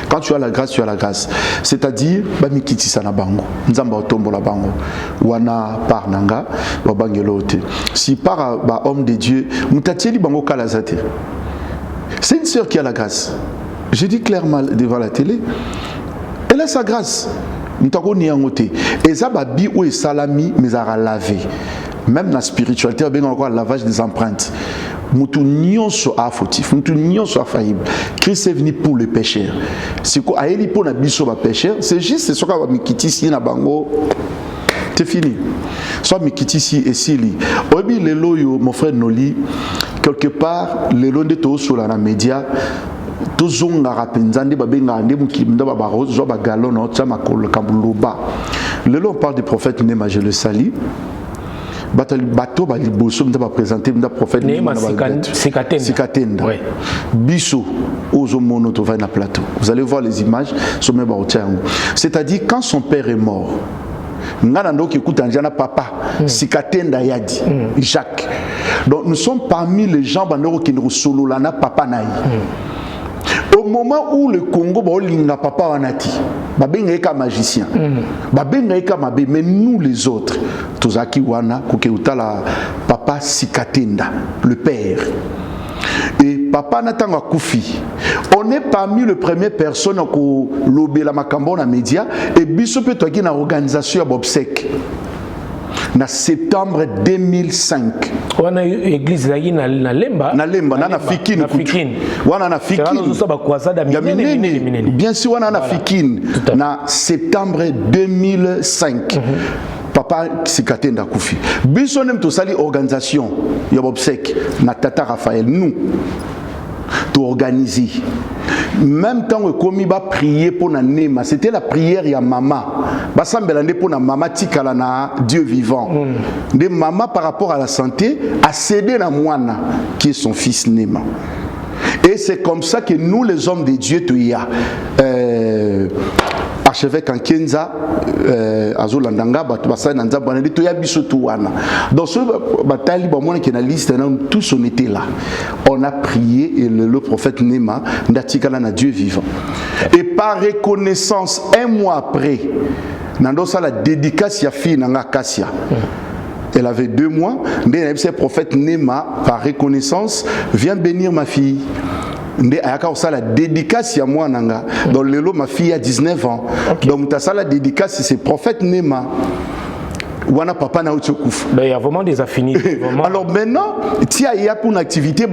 quand tu as la grâce, tu as la grâce. C'est-à-dire, si par homme de Dieu, c'est une sœur qui a la grâce. Je dis clairement devant la télé, elle a sa grâce. Et ça, babi ou salami, mais ça a lavé. Même dans la spiritualité, on a encore le lavage des empreintes. Mutu nyonso a fautif, mutu nyonso a faillible. Christ est venu pour le pécheur. C'est quoi aeli pour na biso ba pécheur, c'est juste ce qu'on va mikiti si na bango. C'est fini. Soit mikiti si et si li. Obi lelo yo mon frère Noli quelque part lelo de to sur la média tozonga rapenzande babenga nde mukimda ba rose ba galon no tsama kol kabuloba. Lelo on parle du prophète Néhéma, je le salue. Bato bali bosso m'a présenté le prophète Néhéma Sikatenda. Oui. Bisso ozo mono to va na plateau. Vous allez voir les images sur mes baotiango. C'est-à-dire quand son père est mort, ngana ndo ki kuta njana papa Sikatenda yadi Jacques. Donc nous sommes parmi les gens bandoko qui nous solo lana papa naï. Au moment où le Congo baolinga papa wanati babenga ka magicien babenga ka mabe mais nous les autres tozaki wana koke utala papa Sikatenda le père et papa natanga kufi on est parmi les premières personnes ko lobela makambo na média et biso pe toaki na organisation ya bobsek na septembre 2005 wana église la na lemba na fikine wana na fikine bien sûr wana na fikine na septembre 2005 papa Sikatenda kufi biso nem to sali organisation ya obsèque na tata Raphaël nous to organiser même temps que komi ba prier pour na Néhéma, c'était la prière ya maman ba sambela ndé pour na maman tikala na Dieu vivant de maman par rapport à la santé a cédé na mwana qui est son fils Néhéma. Et c'est comme ça que nous les hommes de Dieu tu y a archevêque en Kenza azolandanga bato basai na nzamba na to ya biso to wana dans ce bataille ba mona qui na liste tous on était là on a prié et le prophète Néhéma ndatikala na Dieu vivant et par reconnaissance un mois après nando ça la dédicace ya fille na Kassia. Elle avait 2 mois, mais le prophète Néhéma par reconnaissance vient bénir ma fille. La dédicace à moi nanga dans le lot ma fille a 19 ans. Okay. Donc ça la dédicace c'est prophète Néhéma. wana papa na utsokouf. Il y a vraiment des affinités. Vraiment. Alors maintenant, il y a pour une activité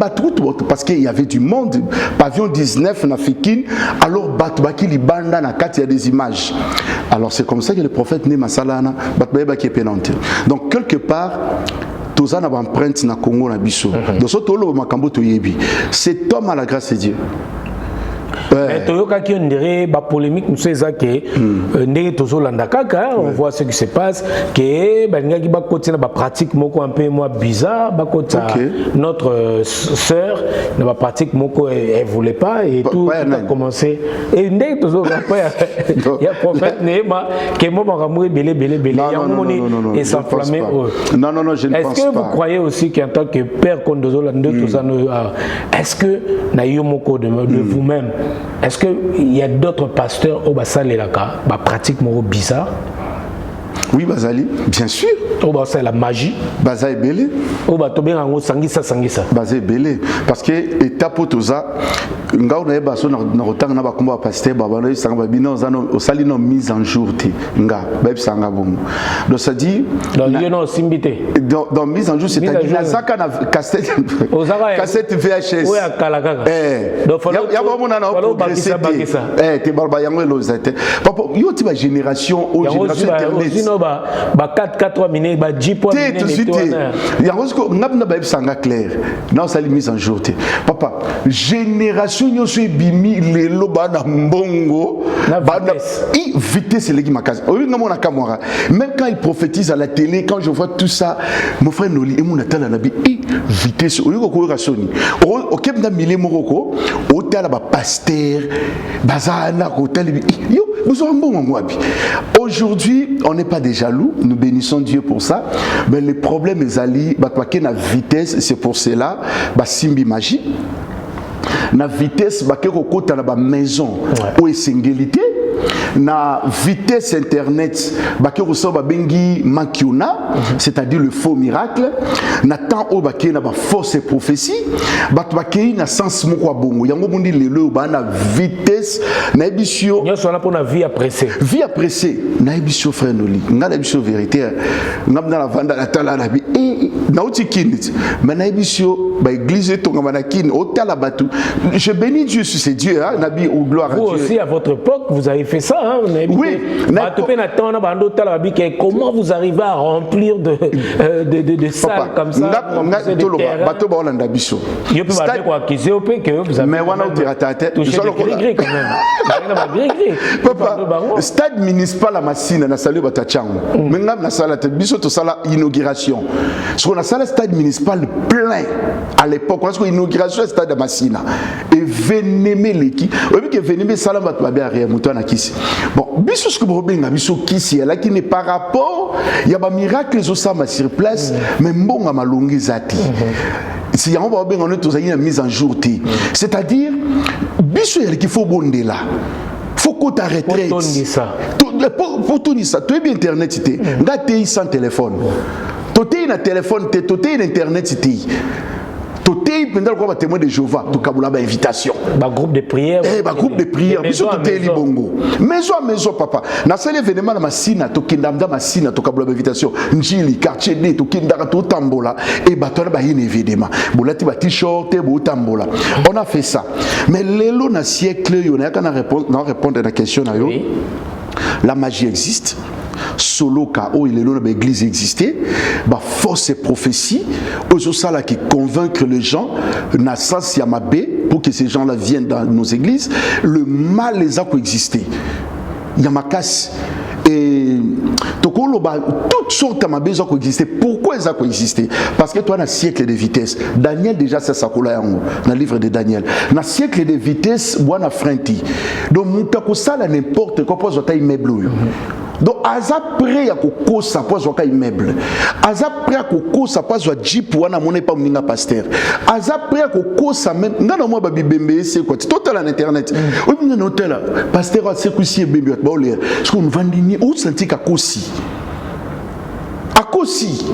parce qu'il y avait du monde, pavillon 19 na Fikine, alors batubaki libanda na kati, il y a des images. Alors c'est comme ça que le prophète né masalana batubaki penante. Donc quelque part tous ça n'a pas empreinte na Congo na biso. Donc ce tolo makambo toyebi. Cet homme a la grâce de Dieu. Mais Toyoka qui on dirait la polémique nous c'est ça que on voit ce qui se passe que balingaki ba continuer ba pratique moko un peu moins bizarre ba notre sœur ne ba pratique moko elle voulait pas et tout a commencé et ndé toujours après il y a prophète Néma que moi makamou belé et s'enflammer. Non, je ne pense pas. Est-ce que vous croyez aussi qu'en tant que père Kondozolande est-ce que na yo moko de vous-même, est-ce qu'il y a d'autres pasteurs au Bassal et Laka, pratique bizarre? Oui, Bazali, bien sûr. C'est la magie. Bazali belé. Sangisa. Bazali belé. Parce que étape pour tout ça, ngao na eba so na rotang na ba komba pasteur babana sanga bino zano osali no mise en jour te nga ba sanga bomo. Donc ça dit dans mise en jour c'est-à-dire la saka na cassette VHS. Oui, kalakaka. Ya ba mona na progresser. Te barba yango elozate. Papa yo ti ba génération au génération internet. Ba 4 minutes ba 10 points minutes. Yango ko ngabna ba sanga clair. Na osali mise en jour te. Papa génération nyoso ebimi lelo bana mbongo bana vitesse legi makazi oyo ngamona kamora même quand il prophétise à la télé quand je vois tout ça mon frère Noli et mon atala nabi vitesse oyo ko rasoni o kebna mile moroko o tala ba pasteur bazana ko tali yo nous avons bon ngwabi. Aujourd'hui on n'est pas des jaloux, nous bénissons Dieu pour ça, mais le problème est ali batwake na vitesse, c'est pour cela ba simbi magie na vitesse bakeko kota na ba maison ou esengélité na vitesse internet bakeko so ba bengi makiona, c'est-à-dire le faux miracle na temps au baké na ba fausse prophétie batwake na sens moko bongo yango bondi lelo ba na vitesse na ebisio nyoso na pona vie appréciée na ebisio frère Noli ngala ebisio vérité ngabna la vanda la tala na bi na utikini mais na ebisio ba église to ngama na kin otala batu. Je bénis Dieu sur ces dieux, hein, Nabi ou gloire à Dieu. Vous aussi, à votre époque, vous avez fait ça. Hein, oui. Comment vous arrivez à remplir de salles comme ça? Stade municipal à Massina, na salut Batachango. Maintenant, na salle biso to sala inauguration. Ce qu'on a salle stade municipal plein à l'époque. Parce que l'inauguration stade de Massina. Et venez l'équipe. Au lieu que venez salam bat babé arrière mouton à Kissi. Bon, biso ce que vous avez biso Kissi, là qui n'est par rapport, il y a un miracle les osama sur place, mais bon à malongi zati. Si y a un babé on est tous une mise en jour. C'est-à-dire, biso il qu'il faut bonder là. Faut qu'on t'arrête. Pour tout ça, tu es bien internetité. Ngate sans téléphone. Toté na téléphone, toté na internetité. Toté pendant quoi témoin de Jéhovah, to kabula ba invitation. Ba groupe de prière. Groupe de prière. Biso toté li bongo. Maison papa. Na sele événement na Massina, to kindamda Massina, to kabula ba invitation. Njili quartier D, to kindara to tambola et batona ba yene événement. Bolati ba t-shirt, bo tambola. On a fait ça. Mais lelo na siècle yo na kana répondre à la question na yo. La magie existe. Solo ka où il est là l'église existait, bah force et prophétie, aux là qui convaincre les gens, na sens yamabé pour que ces gens-là viennent dans nos églises, le mal les a coexisté. Yamakas et toutes sortes de mabés ont coexisté. Pourquoi ils ont coexisté? Parce que toi, dans un siècle de vitesse, Daniel déjà c'est ça dans le livre de Daniel. Dans un siècle de vitesse, moi na frenti. Donc moutako ça n'importe quoi pour un immeuble. Donc aza prêt à koko ça pour un immeuble. Aza prêt à koko ça pour un jeep ou un monnaie pas mninga pasteur. Aza prêt à koko ça même. Ngana moi babi bembe c'est quoi? Total en internet. Oui mais non tel pasteur a sécurisé bembe ba olaire. Ce qu'on vendini ou senti ka kosi. Akosi.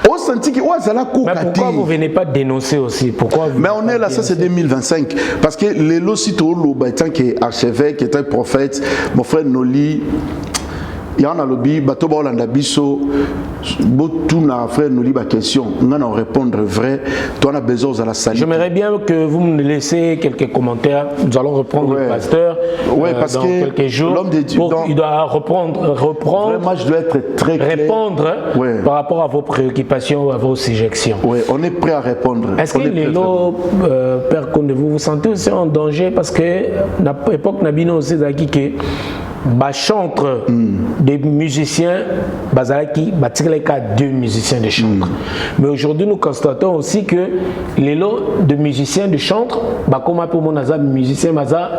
On sentit que mais pourquoi vous ne venez pas dénoncer aussi? Pourquoi mais on est là, ça c'est 2025. Parce que les Losito, étant archevêque, étant prophète, mon frère Noli, il y a un lobby bateau bolanda biso tout na frère nous liba question on a répondre vrai toi on a besoin de la salle. J'aimerais bien que vous me laissez quelques commentaires. Nous allons reprendre le pasteur parce dans que quelques jours. L'homme de Dieu, il doit reprendre vraiment, je dois être très clair. Répondre par rapport à vos préoccupations, à vos suggestions. Oui, on est prêt à répondre. Est-ce que les lots, Père Konde, vous vous sentez aussi en danger parce que à l'époque Nabino aussi dit que chantre des musiciens bazalaki batireka 2 musiciens de chantre. Mais aujourd'hui nous constatons aussi que les lots de musiciens de chantre comme pour mon azab musicien baza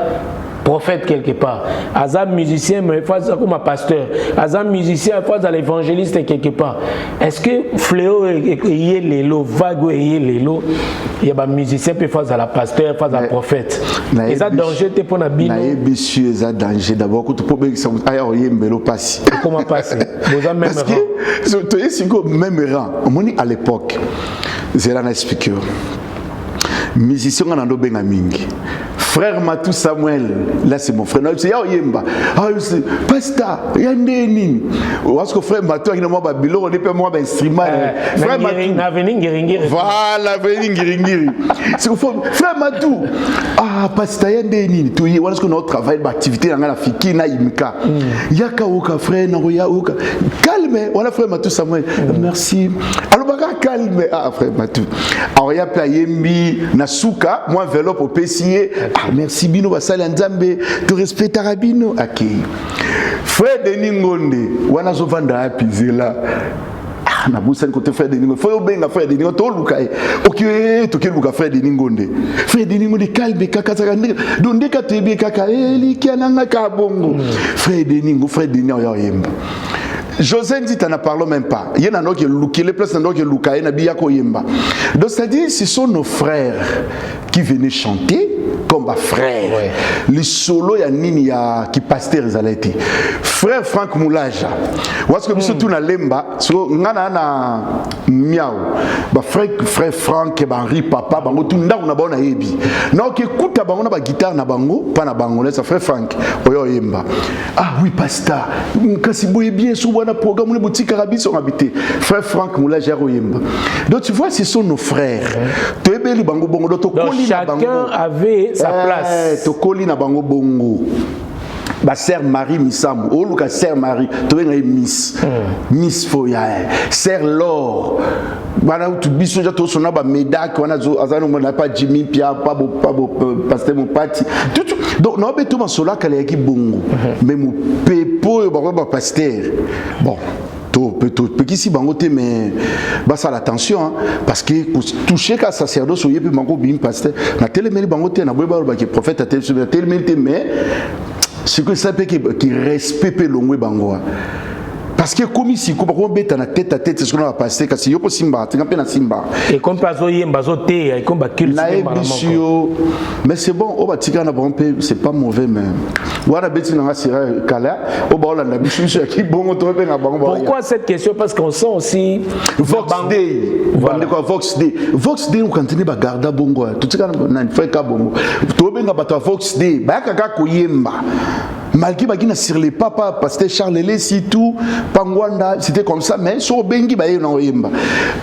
prophète quelque part, azab musicien mais face comme un pasteur, azab musicien face à l'évangéliste quelque part. Est-ce que fléau et les lots vague et les lots il y a un musicien peut face à la pasteur face à la prophète. Et ça danger t'es pour nabino. Monsieur ça danger d'abord que tu peux bien ça ailleurs yembelo passe. Comment passer? Vous avez même parce que tu es si même rang. On à l'époque. C'est là expliquer. Musicien on en a benga mingi. Frère Matou Samuel, là c'est mon frère. C'est Yemba. Ah, c'est Pasta, Yandeni. Parce que frère Matou, il y a moi Babylone, on est pas moi instrument. Frère Matou. Voilà, Véningiringiri. C'est frère Matou. Ah, Pasta Yandeni. Tu vois ce que notre travail d'activité dans la fiki na imka. Yaka oka frère Naroya oka. Calme, voilà frère Matou Samuel. Merci. Alors baka calme. Ah frère Matou. Alors ya pa Yembi Nasuka, moi enveloppe au PCA. Merci Bino Basali Nzambe, tu respectes Rabino. Ok. Frère Denis Ngonde, wana zo vanda apizela. Ah na busa côté frère Denis Ngonde. Faut benga frère Denis Ngonde to lukai. OK, to ke luka frère Denis Ngonde. Frère Denis Ngonde kalbe kaka saka donde ka tebe kaka eli kiananga ka bongo. Frère Denis Ngonde, frère Denis Oyemba. José dit t'en parlons même pas. Il y en a qui luki les places qui lukai na biya ko yemba. Donc c'est-à-dire ce sont nos frères qui venaient chanter comme ma frère. Ouais. Les solos ya nini ya qui pasteur ezalati. Frère Franck Moulaja. Parce que biso tout na lemba so ngana na miao. Ba frère Franck ba Henri papa bango tout ndako na ba na yebi. Na ki kuta bango na ba guitare na bango pa na bango na frère Franck oyo yemba. Ah oui pasteur. Kasi boye bien so wana programme le boutique arabi sont habité. Frère Franck Moulaja yemba. Donc tu vois ce sont nos frères. Tebeli bango bongo do to koli na bango. Chacun avait sa place. Tokoli na bango bongo. Ba sœur Marie Misambu, o luka sœur Marie, to benga Miss. Miss Foya. Sœur Laure. Bana tu biso ja to sona ba médaille wana zo azano mo na pas Jimmy Pia pas pasteur mon parti. Donc non beto ma sola kale ki bongo. Mais mon pepo ba pasteur. Bon. Petit bango te mais ça l'attention hein, parce que pour toucher qu'à sacerdoce ou yepi bango bim pasteur na télémeli bango te na boba ba ki prophète a télémeli te mais ce que ça peut qui respecte longwe bango parce que comme ici comme on bête na tête à tête c'est ce qu'on va passer kasi yo ko simba tu na simba et comme pas zo yemba zo te et comme ba kill mais c'est bon au batika na bon c'est pas mauvais mais voilà bête na sira kala au ba na bisu qui bon to be na bango. Pourquoi cette question? Parce qu'on sent aussi Vox Day voilà quoi Vox Day on continue ba garda bongo tout tika na fait ka bongo to be na bato Vox Day ba kaka ko yemba malgré bagina sur les papas pasteur Charles Lessi tout Pangwanda c'était comme ça mais sur bengi ba yena oyemba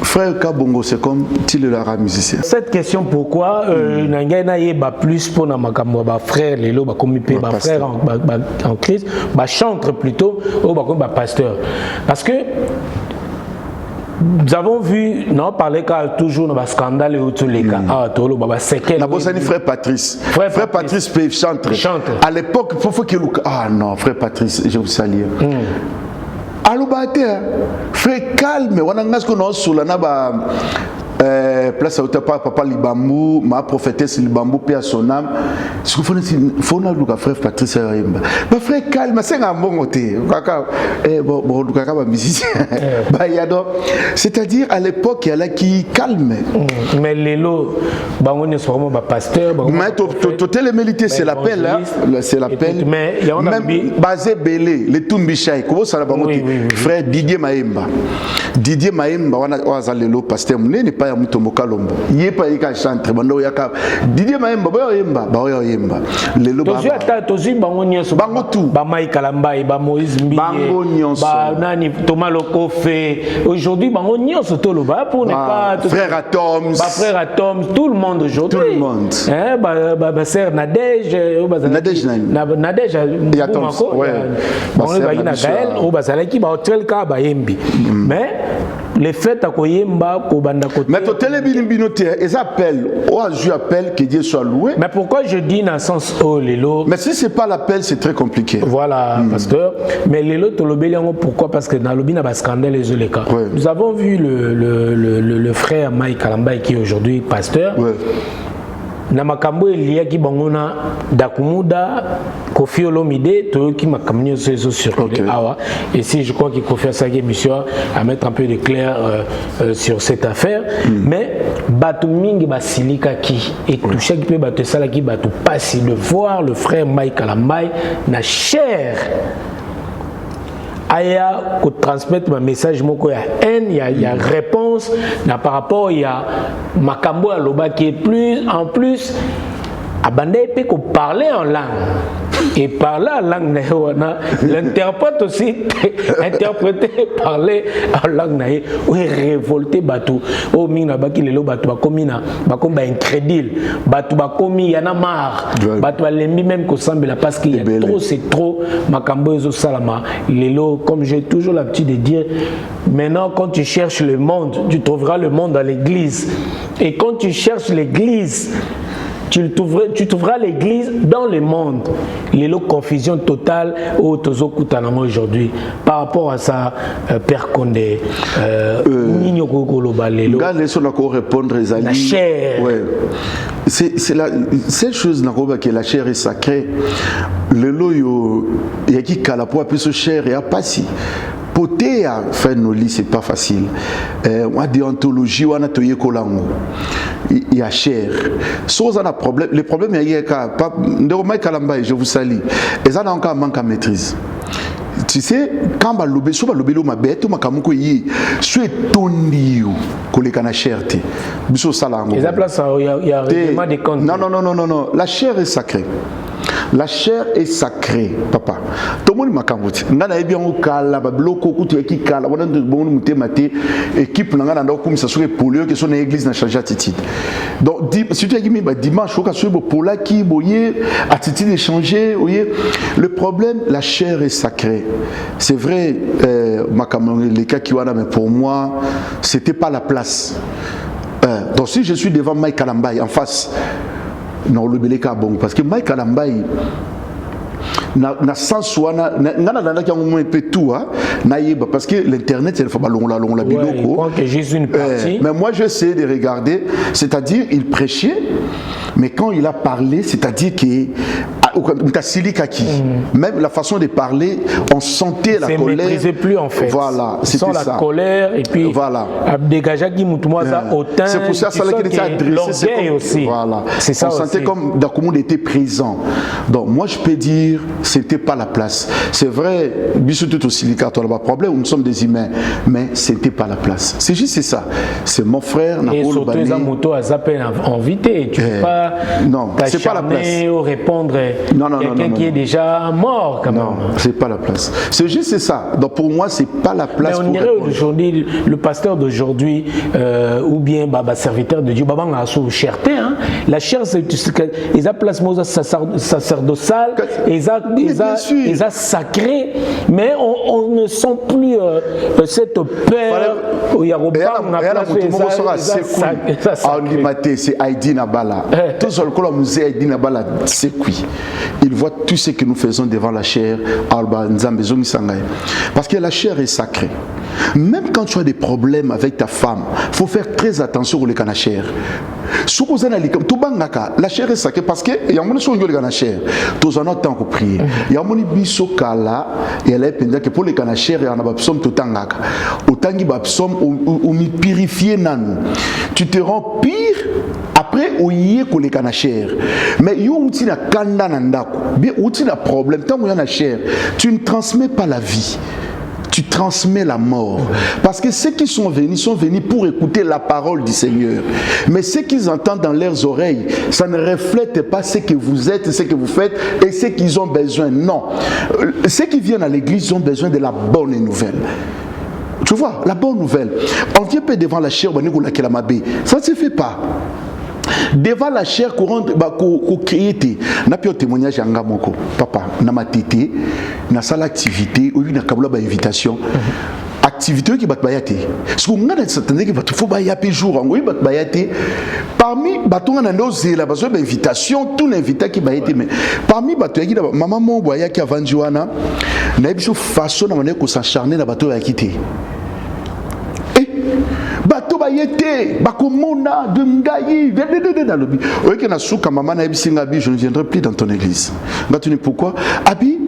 frère Kabongo c'est comme il la musicien. Cette question pourquoi nangena yeba plus pour na makambo ba frère lelo ba komi pe ba frère en Christ ba chantre plutôt ou ba comme ba pasteur parce que nous avons vu, non, parler toujours dans le scandale et tous les cas. Ah, tolo, baba, c'est quel? D'abord, c'est frère Patrice. Frère Patrice peut chanter. À l'époque, il faut qu'il. Ah non, frère Patrice, je vous salue. Allô, frère calme, on a ce qu'on a sur la naba. Place à papa Libambou, ma prophétesse Libambou, paix à son âme. Ce qu'il faut que frère Patrice Yemba. Ma frère calme, c'est un bon côté. Bon, musicien. C'est-à-dire à l'époque, il y a là qui calme. Mais les lots, on est vraiment pasteur. Mais tout les militaires, c'est l'appel. C'est l'appel. Mais il y a même basé Belé, les Tumbichai, comment ça va frère Didier Maemba. Didier Maemba wana wazalelo pasteur munene pa ya mutombo kalombo yepa yeka chantre bando yaka Didier Maemba ba yemba lelo ba tozu bango nyonso bango tout ba Mike Kalambai ba Moïse Mbiye bango nyonso ba nani Thomas Lokofe aujourd'hui bango nyonso to lo ba pour ne pas frère Atoms ba frère Atoms tout le monde aujourd'hui tout le monde hein ba sœur Nadège Nadège Atoms ouais ba na Gaël o ba zalaki ba hotel ka ba yembi mais le fait à koyemba ko banda côté mais to télébinoté ils appellent ou je appelle que Dieu soit loué. Mais pourquoi je dis dans le sens oh lelo mais si c'est pas l'appel c'est très compliqué. Voilà pasteur mais lelo to lobeli ngo pourquoi parce que dans lobi na ba scandale les cas. Nous avons vu le frère Mike Kalambai qui est aujourd'hui pasteur. Ouais. Na makambo elia ki bangona dakumuda Kofi Olomide to ki makamnyo so sur awa et si je crois qu'il faut faire ça émission à mettre un peu de clair sur cette affaire mais batu mingi basilika ki et tout chaque peu batu sala ki batu passi de voir le frère Mike Kalambai na chair aya ko transmettre ma message moko ya haine il y a réponse na par rapport il y a makambo ya loba qui est plus en plus abandé peut ko parler en langue et parler en langue naïwana l'interprète aussi interpréter parler en langue naï ou révolter batou o mina baki lelo batou ba komina ba komba incrédule batou ba komi yana marre batou ba lembi même ko sambela parce qu'il y a trop c'est trop makambo ezo salama lelo comme j'ai toujours l'habitude de dire maintenant quand tu cherches le monde tu trouveras le monde dans l'église et quand tu cherches l'église tu trouveras l'église dans le monde. Les confusion totale au Tozo Koutanamo aujourd'hui par rapport à ça, Père Condé, Nino Gogoloba, Lelo. Répondre la chair. Ouais. C'est la seule chose que la chair est sacrée. Lelo, il y a qui calapoa plus chair et a pas si. Poter à faire nos lits, c'est pas facile. Moi, déontologie, on a toyé kolango. Il y a cher. Soit on a problème. Le problème, il y a pas. Je vous salue. Et ça, on a encore manque à maîtrise. Tu sais, quand on lobé, soit lobé ma bête, ma kamuko yi, soit tondio, collègue na cherté. Biso salango. Et ça place, il y a règlement des comptes. Non. La chair est sacrée. La chair est sacrée, papa. Tout le monde m'a camouti. Ngana ebi on kala, babloko kutu eki kala. On a de bon muté maté. Équipe ngana nda comme ça sur polio que son église n'a changé attitude. Donc si tu as dit dimanche, faut que sur pola qui boyer attitude est changée. Voyez, le problème, la chair est sacrée. C'est vrai, les cas qui wana, mais pour moi, c'était pas la place. Donc si je suis devant Mike Kalambai en face. Non, le beleka bon parce que Mike Kalambai na sens wana ngana danda ki un peu tout hein naïba parce que l'internet c'est la biloko que j'ai une partie mais moi je sais de regarder c'est-à-dire il prêchait mais quand il a parlé c'est-à-dire que même la façon de parler on sentait la colère. Ne maîtrisait plus en fait. Voilà, c'était ça. La colère et puis voilà. C'est pour ça qu'il était adressé aussi. Voilà. C'est ça on sentait aussi. comme Dakoumou était présent. Donc moi je peux dire c'était pas la place. C'est vrai, bisous tout aussi les cartes, on n'a pas de problème, nous sommes des humains, mais c'était pas la place. C'est juste ça. C'est mon frère. Et surtout les motos à zapper invité. Tu peux pas. Non, c'est pas la place. Ou répondre. Non, quelqu'un qui est déjà mort quand même. Non, c'est pas la place. C'est juste ça. Donc pour moi, c'est pas la place. Mais on dirait aujourd'hui, le pasteur d'aujourd'hui, ou bien serviteur de Dieu, Baba Ngassou cherté, hein. La chair, c'est ils ont place sacerdotale, ils ont sacré, mais on ne sent plus cette peur. Il y a c'est Aïdi Nabala. Tout seul, quand on nous Aïdi Nabala, c'est qui? Il voit tout ce que nous faisons devant la chair. Parce que la chair est sacrée. Même quand tu as des problèmes avec ta femme, il faut faire très attention au la chair. La chair est sacrée parce que il y a mon son la chair. Tous en temps que prier. Il y a mon biso kala et elle est pendant que pour les canachères il y en a psom tout tangaka. Autant qui psom ou mi purifier nan. Tu te rends pire après au yé ko les canachères. Mais yo outi na kanda nandako. Bien outi na problème tant que y a na chair. Tu ne transmets pas la vie. tu transmets la mort. Parce que ceux qui sont venus pour écouter la parole du Seigneur. Mais ce qu'ils entendent dans leurs oreilles, ça ne reflète pas ce que vous êtes, ce que vous faites et ce qu'ils ont besoin. Non. Ceux qui viennent à l'église ont besoin de la bonne nouvelle. Tu vois, la bonne nouvelle. On vient pas devant la chair, ça ne se fait pas. Devant la chair courante, créer n'a pas témoignage à Ngamoko. Papa, n'a ma tété, n'a pas l'activité, ou une invitation. Activité qui bat bayate. Ce qu'on a certainement qui va tout faut bayaper jour en oui bat bayate. Parmi baton on a osé la besoin d'invitation, tout l'invité qui bayate mais parmi bato qui maman mon boya qui a vendu wana na biso façon na manière ko s'acharner na bato ya quitter. Bato bayete bakomona de ngai dans le bi oye que na souka maman na bisinga bi je ne viendrai plus dans ton église. Ngatuni pourquoi abi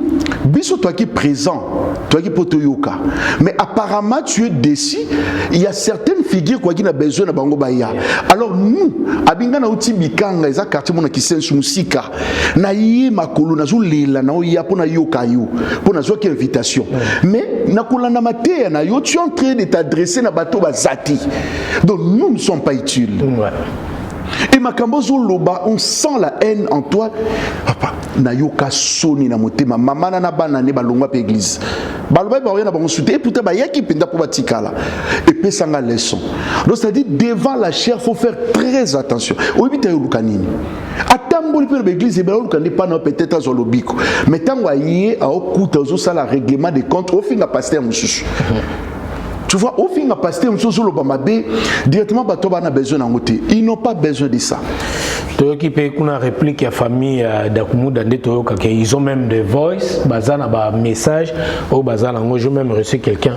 biso toi qui est présent, toi qui poto yoka. Mais apparemment tu es déçu, il y a certaines figures quoi qui n'a besoin na bango baya. Alors nous abinga na uti bikanga eza quartier mona ki sensu musika na yi makolo na zulela na oya pona yoka yo pona zo ki invitation. Mais na kolanda maté na yo tu es en train de t'adresser na bato bazati. Donc nous ne sommes pas utiles. Ouais. Et Makambozo Loba, on sent la haine en toi. Papa, nayoka soni na motema, maman na bana ne balongwa pe église. Baloba ba na bango souté, et pourtant ba yaki penda pour batikala. Et pe sanga leçon. Donc c'est-à-dire devant la chair, faut faire très attention. Obi ta yolukanini. Atamboli pe l'église, et ben olukani pas na peut-être zo lobiko. Mais tango ayé a okuta zo sala règlement de compte, au fin ga pasteur mususu. Tu vois, au fin, pasteur, directement, ils n'ont pas besoin de ça. Réplique à famille ils ont même des voice, message, j'ai même reçu quelqu'un,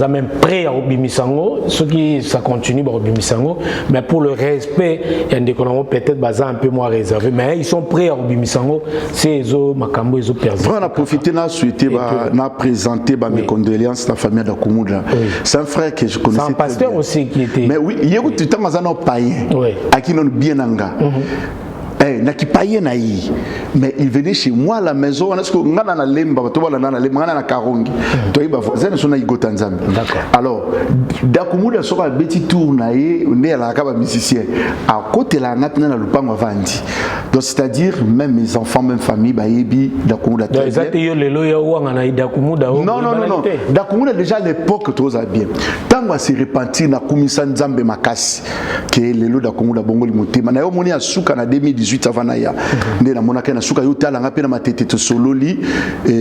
même prêt à Obimisango, ce qui ça continue à Obimisango, mais pour le respect, il y a des peut-être un peu moins réservé, mais ils sont prêts à Obimisango, c'est Makambo, ils ont perdu. On a profité, on a souhaité, on a présenté mes condoléances à la famille d'Akumuda. C'est un frère que je connaissais. C'est un pasteur aussi qui était. Mais oui, il y a eu tout le temps un païen à qui on bien anga. Naki païen naï, mais il venait chez moi à la maison. On a ce qu'on a dans lemba, tu vois dans lemba, on a karongi. Toi il va voisin, on a igo Tanzanie. D'accord. Alors, d'Akumuda sur un petit tour naï, on est à la caba musicien. À côté là, on a tenu la lupango vandi. Donc c'est-à-dire même mes enfants, même famille, baïbi d'Akumuda. Donc ça te yo le loya ou on a d'Akumuda. Non. D'Akumuda déjà à l'époque tout ça bien. Tant qu'on s'est repenti na kumisa nzambe makasi, que le lo d'Akumuda bongo limote. Mais naïo moni à souka na 2018.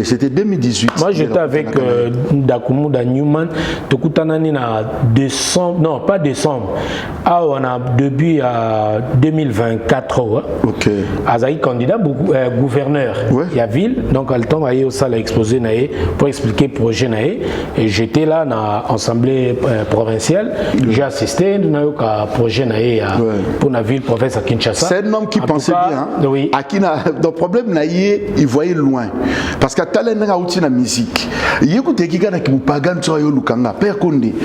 C'était 2018. Moi j'étais avec Dakumuda Newman. Tokutanani na décembre, non pas décembre. Ah on a début à 2024. Ok. Azaï candidat gouverneur. Il y a ville donc à le temps aller au salle exposé naé pour expliquer le projet naé. Et j'étais là dans l'assemblée provinciale. J'ai assisté à projet naé pour la ville province à Kinshasa. C'est un homme qui pensait bien. Oui. Le problème naïe, il voyait loin. Parce qu'à talent n'a outil la musique. Il écoute qui gana qui vous pagan sur yo lukanga père Condé.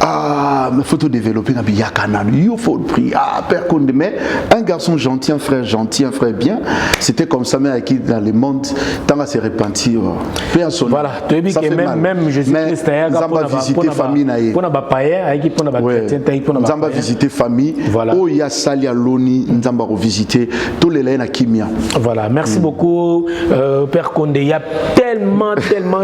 Ah, mais faut développer na biyakana. Il faut le prix. Ah, père Condé mais un garçon gentil, un frère bien. C'était comme ça mais avec qui dans le monde tant à se repentir. Personne. Voilà, tu dis que même Jésus-Christ a visité famille naïe. Pour na ba païen avec pour na ba chrétien pour na ba. Nzamba visiter famille. Oh ya sali à loni nzamba revisiter tous les laines à Kimia. Voilà, merci beaucoup Père Condé. Il y a tellement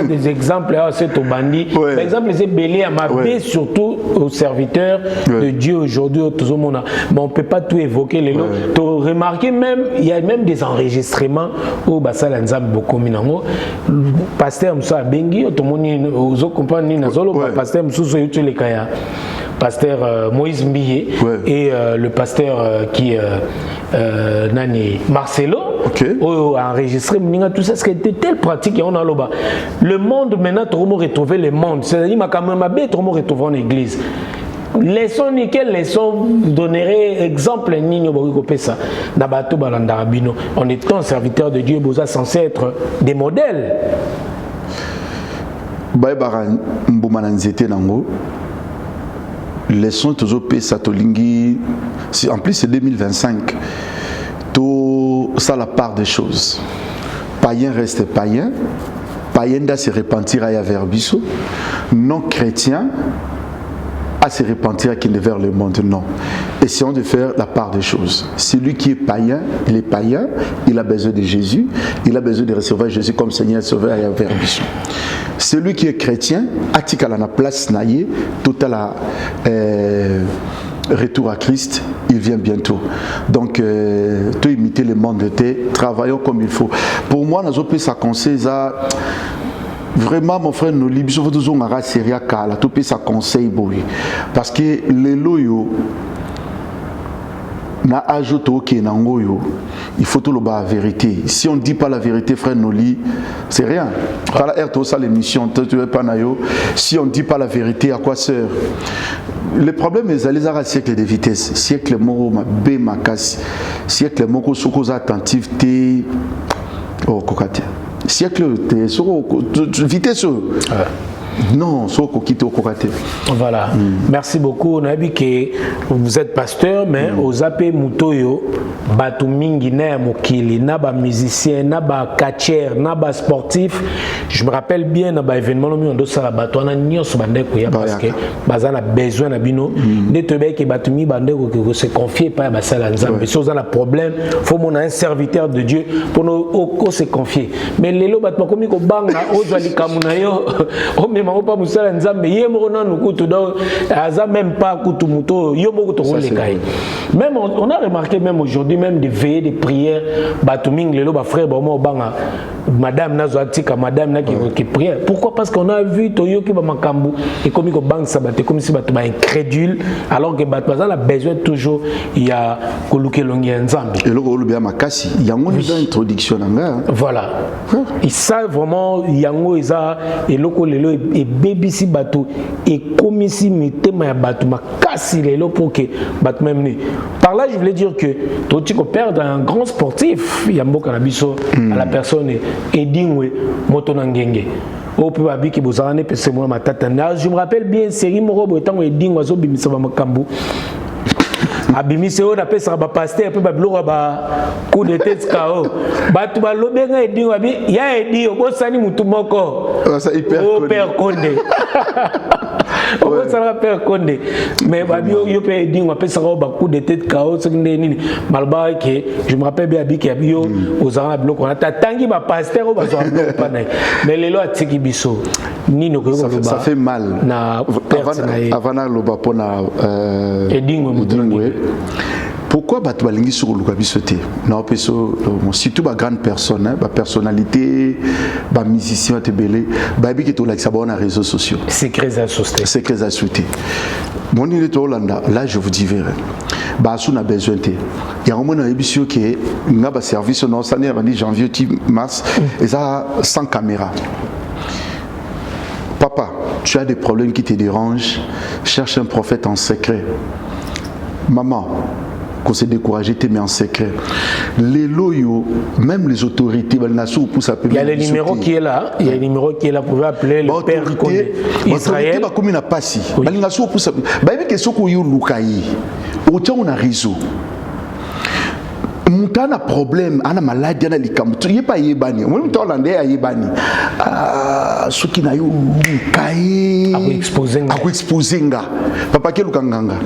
des exemples à cet bandit. Par exemple, c'est belé à ma paix, surtout aux serviteurs de Dieu aujourd'hui au tout le monde. Mais on ne peut pas tout évoquer les lots. Tu as remarqué même, il y a même des enregistrements au Bassal Nzambe Bokominango. Pasteur Moussa Bengi, tout le monde aux compagnies Nazolo, pasteur Moussa Yutule Kaya. Pasteur Moïse Mbillé et le pasteur qui Nani Marcelo a enregistré tout ça, ce qui était telle pratique et on a là-bas. Le monde maintenant, tout le monde retrouver le monde. C'est-à-dire quand même tout le monde retrouver en église. Leçon nickel, leçon vous donnerez exemple Nino Borikopesa Nabato Balandarabino. En étant serviteur de Dieu, vous êtes censé être des modèles. Baïbaran Mboumananzete Nango. Leçon toujours pesa tolingi. En plus c'est 2025. Tout ça la part des choses. Païen reste païen. païen à se repentir à Verbiso, non chrétien à se repentir qui est vers le monde, non. Essayons de faire la part des choses. Celui qui est païen, il a besoin de Jésus, il a besoin de recevoir Jésus comme Seigneur Sauveur à Verbiso. Celui qui est chrétien, a la place naïe, tout à la retour à Christ, il vient bientôt. Donc, tu imiter le monde de travaillons comme il faut. Pour moi, nous avons ça conseil ça. Vraiment, mon frère, nous libérons toujours une race sérieuse car tout peut ça conseil parce que les loyaux na ajouté au Kenangoyo, il faut tout le bas la vérité. Si on ne dit pas la vérité, frère Noli, c'est rien. Par la RTO, ça l'émission, tu veux pas nayo. Si on ne dit pas la vérité, à quoi sert? Le problème est les arrêts siècle de vitesse, siècle moro ma bé ma casse, siècle moko soko attentif té oh kokate. Siècle té soko vitesse. Non, voilà. Merci beaucoup. On a vu que vous êtes pasteur, mais aux AP Mutoyo, Batumingi na mokili, naba musicien, naba catcher, naba sportif. Je me rappelle bien dans l'événement on doit ça bato na nyos bande ko parce que bazan a besoin na bino. Ne te que Batumi bande ko se confier pas ba sala nzambe. Si on a un problème, faut mon un serviteur de Dieu pour nous se confier. Mais lelo batma komi ko banga ozali kamuna yo. Pas musala nzambe yemo na nukutu do aza même pas kutumuto yomo kuto le kai. Même on a remarqué même aujourd'hui même des veillées de prières batuming lelo ba frère ba mo banga madame nazo atika madame na qui prière. Pourquoi? Parce qu'on a vu toyo ki ba makambu et comme ko bang sabate comme si batu ba incrédule alors que batu a besoin toujours il y a koluke longi nzambe. Et loko lobia makasi yango ni introduction nga. Voilà. Ils savent vraiment yango isa et loko lelo et baby si bateau et comme si mitema ya bateau makasi lelo pour que bateau même ni. Par là je voulais dire que tu peux perdre un grand sportif yamboka na biso à la personne Edingwe Motonangenge. Au peu habiki bozane pese moi matata. Je me rappelle bien série morobo etango Edingwe zo bimisa ba makambu. Abimise on appelle ça ba pasteur peu ba blora ba coup de tête KO batu ba lobenga Edingwe abi ya edi obosani mutu moko ça hyper Père Condé. Ça va Père Condé. Mais babi yo pe Edingwe appelle ça ba coup de tête KO ce nini malba que je me rappelle bien abi ki yo aux arabes bloc on a tangi ba pasteur ba zo bloc pa na mais lelo atiki biso nino ko ça fait mal na avant loba pona Edingwe. Pourquoi batu balingi sur le kabisoté? Non, surtout ba grande personne, ba personnalité, ba musicien tebele, ba bi keto like ça ba na réseaux sociaux. Secrets associés. Secrets associés. Mon il est au Hollanda, là je vous dis vrai. Ba sou na besoin té. Il y a un moment émission qui n'a pas service non ça n'est pas dit janvier mars et ça sans caméra. Papa, tu as des problèmes qui te dérangent, cherche un prophète en secret. Maman, qu'on s'est découragé, t'es mis en secret. Les loyaux, même les autorités, il y a le numéro qui est là, il y a le numéro qui est là, vous pouvez appeler le Père Condé. Israël. Comme il n'a pas si. Il y a une question qui est autant on a réseau. Moutana a problème, ana maladie, ana likam. Tu y es pas yébani. Moi, je Hollandais à yébani. Ce qui n'a eu kaye. À vous exposer. Papa quel kanganga.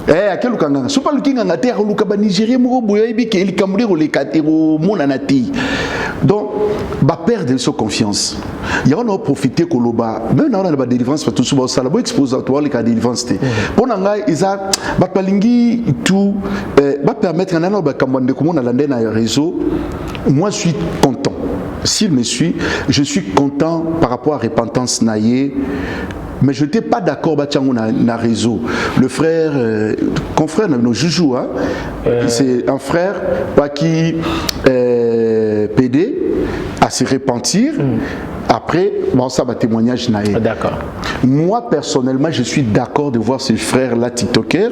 À quel kanganga. So pas le kinganga terre le kaba Nigeria mo boya ibi ke likamuri le katero monanati. Donc ba perdre sa confiance. Il y a on a profité koloba. Même on a la délivrance pour tout ça ça la bo exposatoire le cas délivrance té. Pour nanga isa ba palingi tout va permettre à nana ba kamande comme on a landé na réseau. Moi je suis content. S'il me suit, je suis content par rapport à repentance naïe. Mais je n'étais pas d'accord avec le réseau. Le frère, confrère, nos Joujou, hein, c'est un frère qui PD à se repentir. Après, bon, ça va témoignage naïf. D'accord. Moi, personnellement, je suis d'accord de voir ce frère-là, TikToker,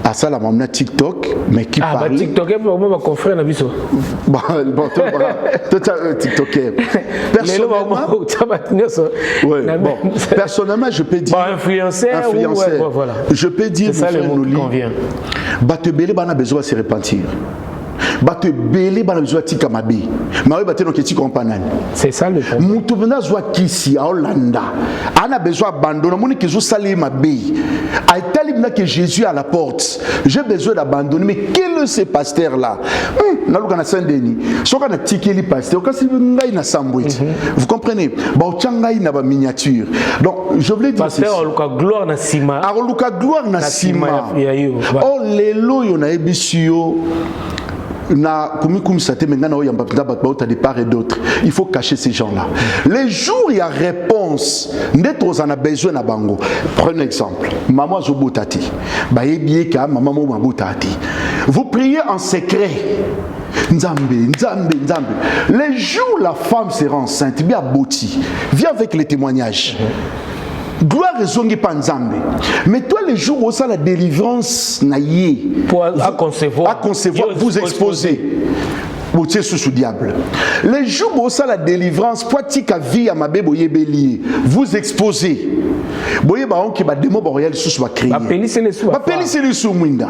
à ça, la maman TikTok, mais qui parle. Ah, bah, TikToker, pour moi, mon confrère, n'a vu ça. Bon, TikToker. Personnellement, je peux dire. Bon, influenceur. Voilà. Je peux dire, c'est ça le mot qui convient. Batebele, on a besoin de se repentir. bato ebele bana besoin tika mabe mabe bateno ke tika ompanani. C'est ça le problème. Mutu bena zwa kisi a Hollanda ana besoin abandonner moni ke zo sali mabe a tali bina que Jésus à la porte, j'ai besoin d'abandonner. Mais quel est ce pasteur là? Naluka na Saint-Denis soka na tikeli pasteur kasi ngai na sambwiti. Vous comprenez? Ba ochangai na ba miniature. Donc je voulais dire pasteur aluka gloire na sima. Aluka gloire na sima. Oh lelo yo na ebisio na kumikumisate mengana o yamba pita de part et d'autre. Il faut cacher ces gens-là. Les jours il y a réponse, ndetro en a besoin na bango. Prenez un exemple. Maman zobotati. Ba yebie ka maman mo mabotati. Vous priez en secret. Nzambe, Nzambe, Nzambe. Les jours où la femme sera enceinte, bien abouti. Viens avec les témoignages. Gloire et zongi pas Nzambe. Mais toi, les jours où ça la délivrance naïe, à concevoir, vous exposez. Vous êtes sous diable. Les jours où ça la délivrance, poitika vie à ma bébé bélier, vous exposez. Boye ba on ki ba demo boreal sous ba créer. Ba pelise le sous. Ba pelise le sous mwinda.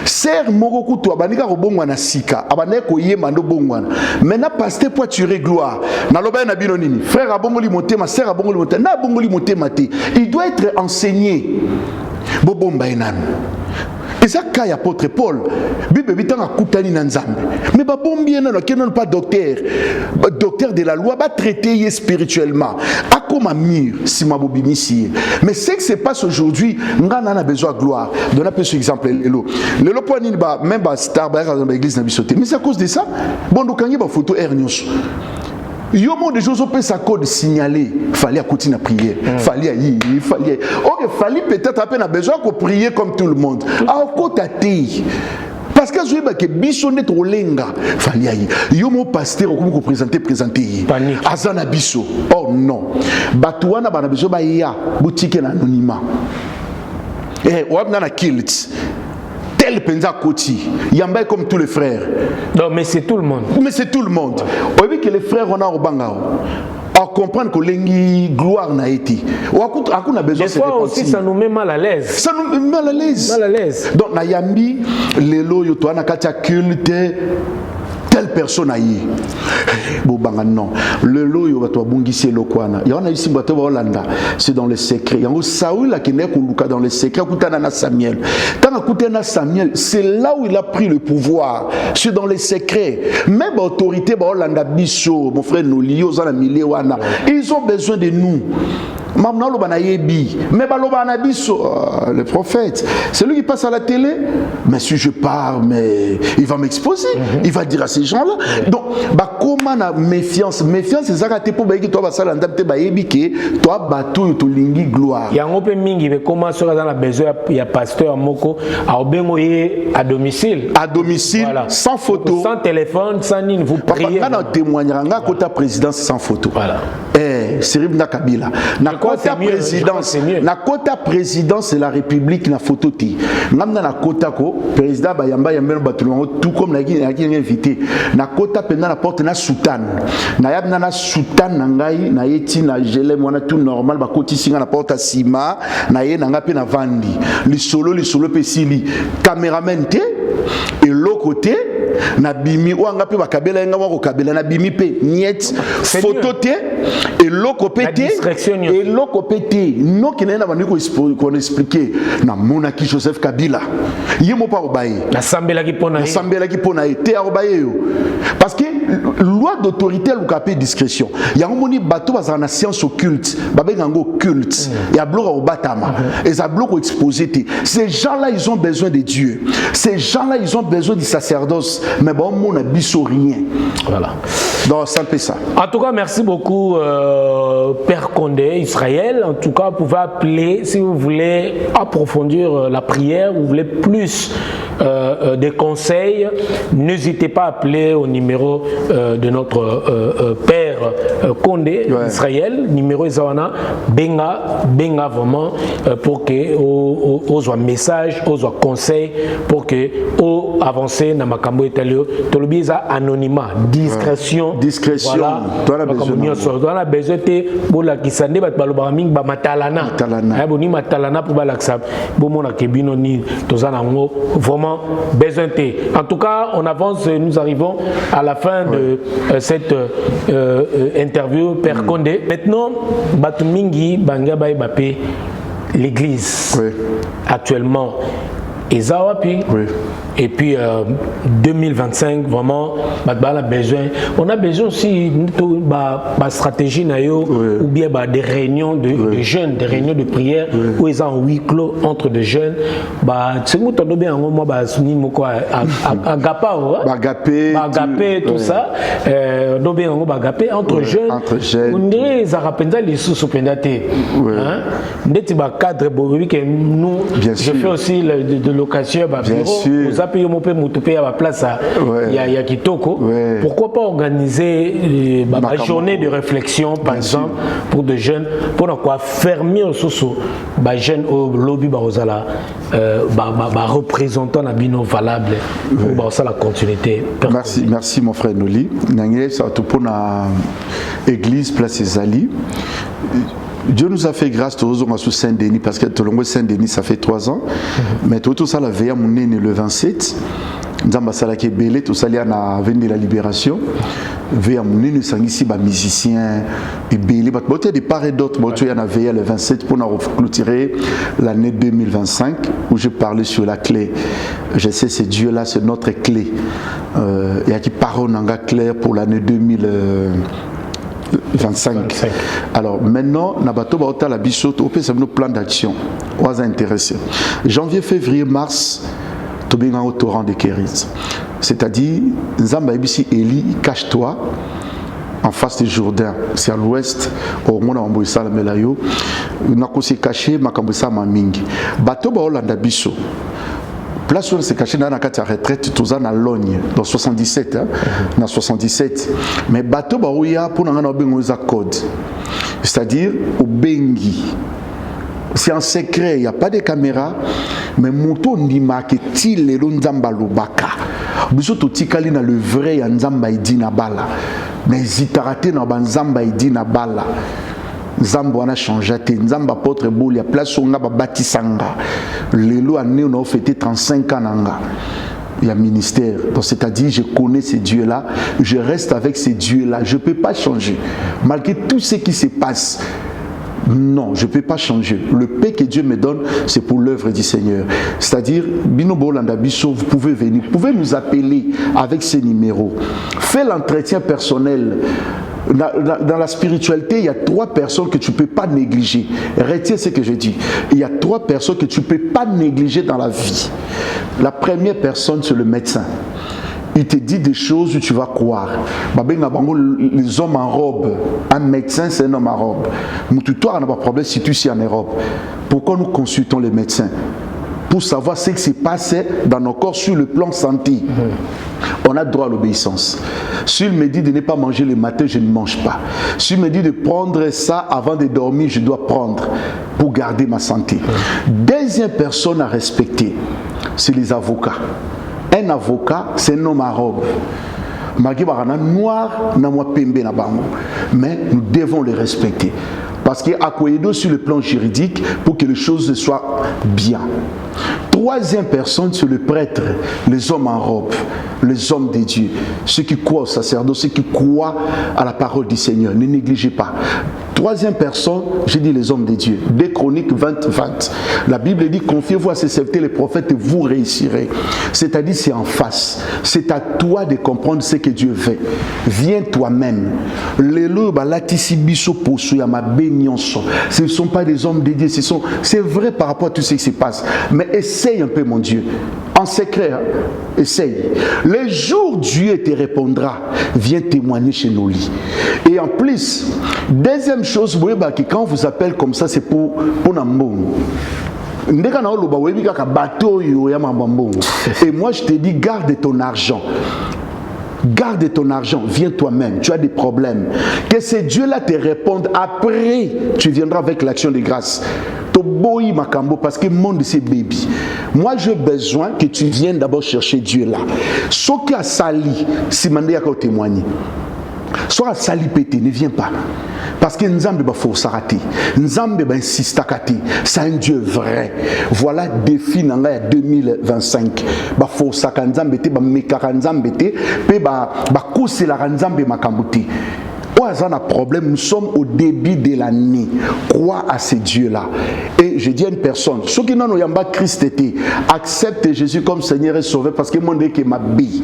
Ser moko kutu abanika robongwa na sika. Abane ko yema ndo bongwana. Maintenant pasteur pour tuer gloire. Na loba na bino nini? Frère abongoli motema, sœur abongoli motema, na abongoli motema te. Il doit être enseigné. Bobomba enanu. Et ça, quand il y a apôtre Paul, Bible dit a koutani na Nzambe. Mais ba bombi na qui non pas docteur, docteur de la loi, va traiter spirituellement. A comme un mur si ma bobimisi. Mais ce qui se passe aujourd'hui, ngana a besoin de gloire. Donne un peu ce exemple le point ni ba même ba star ba dans l'église na bisoté. Mais c'est à cause de ça. Bon donc quand il y a photo hernios. Yomo des choses on peut s'accorder signaler, fallait à continuer à prier, fallait OK, fallait peut-être à peine besoin qu'on prier comme tout le monde. À côté parce que je veux que bisonnet trop lenga fallait aille. Yomo pasteur comme présenter azana biso. Oh non. Batuana bana besoin ba ya boutique na anonymat. Wabna na kilt. Tel penza koti, yamba comme tous les frères. Non, mais c'est tout le monde. Mais c'est tout le monde. On dit que les frères on a au bangao. À comprendre que l'engi gloire n'a été. Ou à qu'on a besoin de se répandre. Aussi ça nous met mal à l'aise. Ça nous met mal à l'aise. Mal à l'aise. Donc na yambi lelo yo to na katia culte telle personne aïe. Bobanga non. Le loyo va toi bungisi lokwana. Il y en a ici bateau Hollanda. C'est dans le secret. Il y a Saoul qui n'est qu'au dans le secret. Koutana Samuel. Quand Koutana Samuel, c'est là où il a pris le pouvoir. C'est dans le secret. Même autorité Hollanda biso, mon frère Nolio, Zana Milewana. Ils ont besoin de nous. Mais le prophète, c'est lui qui passe à la télé. Mais si je pars, mais il va m'exposer. Il va dire à ces gens-là. Donc, comment la méfiance? Méfiance, c'est ça que pour que toi, ça toi, bateau, tu lingi gloire. Il y a un peu mingi, mais comment ça dans la besoin, il y a pasteur Moko à domicile. À domicile, voilà. Sans photo. Sans téléphone, sans ligne, vous priez. Quand on témoigne, on a côté présidence sans photo. Voilà. Serib Nakabila. Na kota présidence, na kota présidence de la République na photo ti. Ngamna na kota ko président bayamba yambelo batulongo tout comme na invité. Na kota pena la porte na sultan. Na yabna na sultan na ngai na yeti na gelé mwana tout normal ba koti singa na porte sima na ye na ngapi na vandi. Li solo pesili. Cameraman te et l'autre côté na bimi ou ngapi ba kabela nga wa kabela na bimi pe niet photo te et l'autre côté et l'autre côté non qui n'a pas qu'on expliquer na monaki Joseph Kabila yemo pa obaye na sambela ki pona été obaye parce que loi d'autorité l'ukapé discrétion ya ngomoni bato bazana na science occulte babengango culte ya bloc obatama et ça bloc exposé ces gens-là ils ont besoin de Dieu, ces gens-là ils ont besoin du sacerdoce, mais bon mon a biso rien. Voilà. Donc ça fait ça. En tout cas merci beaucoup Père Condé Israël. En tout cas vous pouvez appeler si vous voulez approfondir la prière, vous voulez plus des conseils, n'hésitez pas à appeler au numéro de notre Père Condé, Israël, numéro Zawana, Benga vraiment, pour que aux message, aux conseils, pour que aux avancer dans ma cambo italien, tout le bien anonymat, discrétion, voilà, on a besoin de pour la kisande bat balobaraming ba matalana, boni matalana pour balaksa, bon mon akebino ni tozanango, vraiment besoin de. En tout cas, on avance, nous arrivons à la fin de cette interview Père Condé. Maintenant, Batumingi Banga Bape, l'église actuellement Ezawapi. Et puis 2025, vraiment, on a besoin aussi de stratégie ou bien des réunions de jeunes, des réunions de prière où ils ont en huis clos entre des jeunes. C'est nous qui avons bien agapé tout ça. Entre jeunes. On dirait qu'ils ont les sous-pendate. Cadre, nous, je fais aussi de l'occasion. Bien sûr. Il y a Kitoko. Pourquoi pas organiser une journée de réflexion, par exemple, pour des jeunes, pour fermer au sous les jeunes au lobby barozala, représentant la bino valable pour la continuité. Merci mon frère Noli. Ça pour l'église Place Ezali. Dieu nous a fait grâce à Saint-Denis parce que Saint-Denis ça fait 3 ans. Mais tout ça la veille à mon né le 27. Nzamba salaki belé tout ça lié à la veine de la libération. Veille à mon né nous sang ici musiciens et belé. But de part et d'autre, il y en a veille le 27 pour nous clôturer l'année 2025 où je parlais sur la clé. Je sais c'est Dieu là, c'est notre clé. Il y a qui parole en clair pour l'année 2025. Alors maintenant, Nabato Baota la Bissot, on peut savoir nos plans d'action. On va s'intéresser. Janvier, février, mars, tu bien au torrent de Kéris. C'est-à-dire, Nzamba Ibisi Eli, cache-toi en face du Jourdain. C'est à l'ouest, au monde à Amboïsa la Melayo. On a aussi caché Makambouissa Mamingi. Bato Baolanda Bissot. Place où on s'est caché dans la retraite, tout ça dans Logne, dans 77, dans 77. Mais bateau baouya pour nous avoir un code, c'est-à-dire au Bengi. C'est en secret, il n'y a pas de caméra, mais moto ndima que til le nzamba lobaka. Biso to tikali na le vrai nzamba idi na bala. Mais zitarate na banzamba idi na bala. Nzambo wana changé te nzamba apôtre bouli ya place où on a batisanga lelo année on a fêté 35 ans nanga il y a ministère donc c'est-à-dire je connais ces dieux là je reste avec ces dieux là je peux pas changer malgré tout ce qui se passe. Non, je ne peux pas changer. Le paix que Dieu me donne, c'est pour l'œuvre du Seigneur. C'est-à-dire, Bino Bolanda Bisso, vous pouvez venir, vous pouvez nous appeler avec ces numéros. Fais l'entretien personnel. Dans la spiritualité, il y a 3 personnes que tu ne peux pas négliger. Retiens ce que je dis. Il y a 3 personnes que tu ne peux pas négliger dans la vie. La première personne, c'est le médecin. Il te dit des choses où tu vas croire. Les hommes en robe, un médecin c'est un homme en robe. Toi, on n'a pas de problème si tu es en Europe. Pourquoi nous consultons les médecins? Pour savoir ce qui se passe dans nos corps sur le plan santé. On a droit à l'obéissance. S'il me dit de ne pas manger le matin, je ne mange pas. S'il me dit de prendre ça avant de dormir, je dois prendre pour garder ma santé. Deuxième personne à respecter, c'est les avocats. Un avocat, c'est un homme à robe. Noir, mais nous devons le respecter. Parce qu'il y a sur le plan juridique pour que les choses soient bien. Troisième personne, c'est le prêtre, les hommes en robe, les hommes de Dieu, ceux qui croient au sacerdoce, ceux qui croient à la parole du Seigneur. Ne négligez pas. Troisième personne, j'ai dit les hommes de Dieu. 2 Chroniques 20. La Bible dit, confiez-vous à ses serviteurs les prophètes et vous réussirez. C'est-à-dire, c'est en face. C'est à toi de comprendre ce que Dieu fait. Viens toi-même. Ce ne sont pas des hommes de Dieu. C'est vrai par rapport à tout ce qui se passe. Mais essaye un peu, mon Dieu. En secret, hein? Essaye. Les jours Dieu te répondra, viens témoigner chez nos lits. Et en plus, deuxième chose, vous voyez que quand on vous appelle comme ça, c'est pour Nambong. Et moi je te dis, garde ton argent. Garde ton argent, viens toi-même, tu as des problèmes. Que ce Dieu-là te réponde, après tu viendras avec l'action de grâce. Toboyi makambo, parce que le monde c'est baby. Moi j'ai besoin que tu viennes d'abord chercher Dieu là. Ce qui a sali, si mandé à témoigner. Soit à sali pété, ne viens pas. Parce que Nzambe va forcer à rater. Nzambe va insister à rater. C'est un Dieu vrai. Voilà défi dans l'année 2025. Va forcer à Nzambe te, va mekara Nzambe te, pe va kousser la Nzambe makambuti. Un problème, nous sommes au début de l'année. Crois à ce Dieu-là. Et je dis à une personne, ceux qui n'ont pas Christ été, accepte Jésus comme Seigneur et Sauveur parce que mon Dieu qui m'a béni.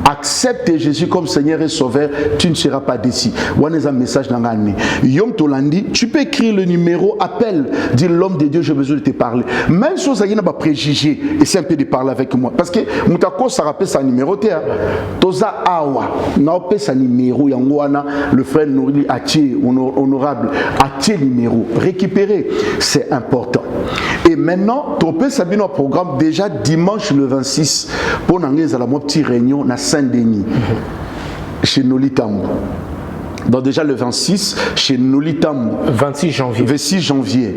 Accepte Jésus comme Seigneur et Sauveur, tu ne seras pas déçu. On a un message dans l'année. Yom Tolandi, tu peux écrire le numéro, appelle, dis l'homme de Dieu, j'ai besoin de te parler. Même si vous n'avez pas préjugé, essaie un peu de parler avec moi. Parce que Moutako, ça rappelle sa numéro. Toza Awa, n'a pas sa numéro, Yangwana, le frère Nourli Atie, honorable, Atie numéro. Récupérer, c'est important. Et maintenant, tu peux s'abonner au programme déjà dimanche le 26 pour nous avoir la petite réunion à Saint-Denis, chez Nolitambo. Donc déjà le 26 chez Nolitambo. 26 janvier. 26 janvier.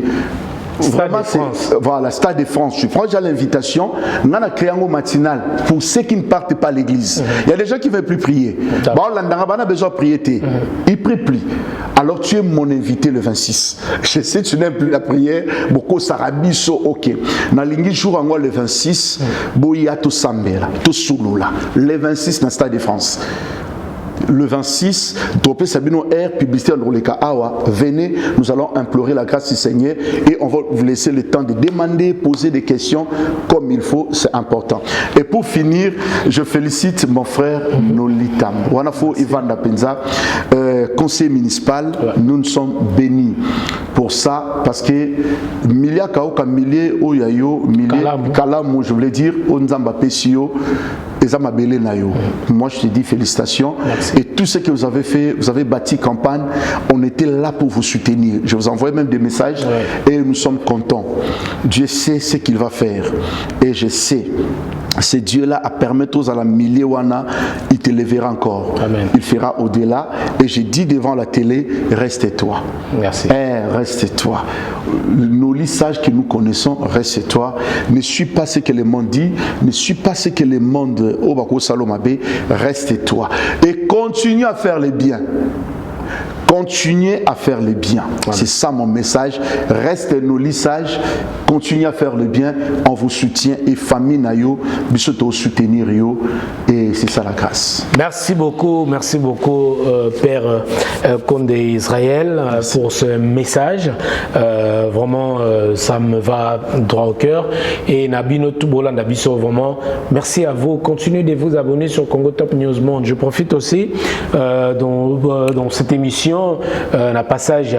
Vraiment, c'est voilà, Stade de France. Je prends déjà l'invitation. On a créé un matinal pour ceux qui ne partent pas à l'église. Il y a des gens qui ne veulent plus prier. Bon, on a besoin de prier. Ils ne prient plus. Alors tu es mon invité le 26. Je sais que tu n'aimes plus la prière. Beaucoup sarabiso, ok. Dans l'ingé jour en le 26, boya to sambela, to sulula. Le 26 dans Stade de France. Le 26, Topé Sabino Air, publicité en Roleka Awa, venez, nous allons implorer la grâce du Seigneur et on va vous laisser le temps de demander, poser des questions comme il faut, c'est important. Et pour finir, je félicite mon frère Nolitam. Wanafo Ivan Dapenza, conseiller municipal, nous sommes bénis pour ça parce que Milia Kaoka Milie Oyayo, Milie Kalamu, je voulais dire, Onzamba Pesio. Moi je te dis félicitations. Merci. Et tout ce que vous avez fait, vous avez bâti campagne, on était là pour vous soutenir. Je vous envoie même des messages et nous sommes contents. Dieu sait ce qu'il va faire et je sais. Ce Dieu-là a permis aux à la milieuana, il te lèvera encore. Amen. Il fera au-delà. Et j'ai dit devant la télé, reste-toi. Merci. Reste-toi. Nos lissages que nous connaissons, reste-toi. Ne suis pas ce que le monde dit. Ne suis pas ce que le monde, Obako Salomabe, reste-toi. Et continue à faire le bien. Continuez à faire le bien. C'est ça mon message. Reste nos lissages. Continuez à faire le bien. On vous soutient. Et famille Nayo, bisoto soutenir yo. Et c'est ça la grâce. Merci beaucoup, Père Condé Israël, pour ce message. Vraiment, ça me va droit au cœur. Et Nabino Toubola Nabiso, vraiment, merci à vous. Continuez de vous abonner sur Congo Top News Monde. Je profite aussi dans cette émission. Un passage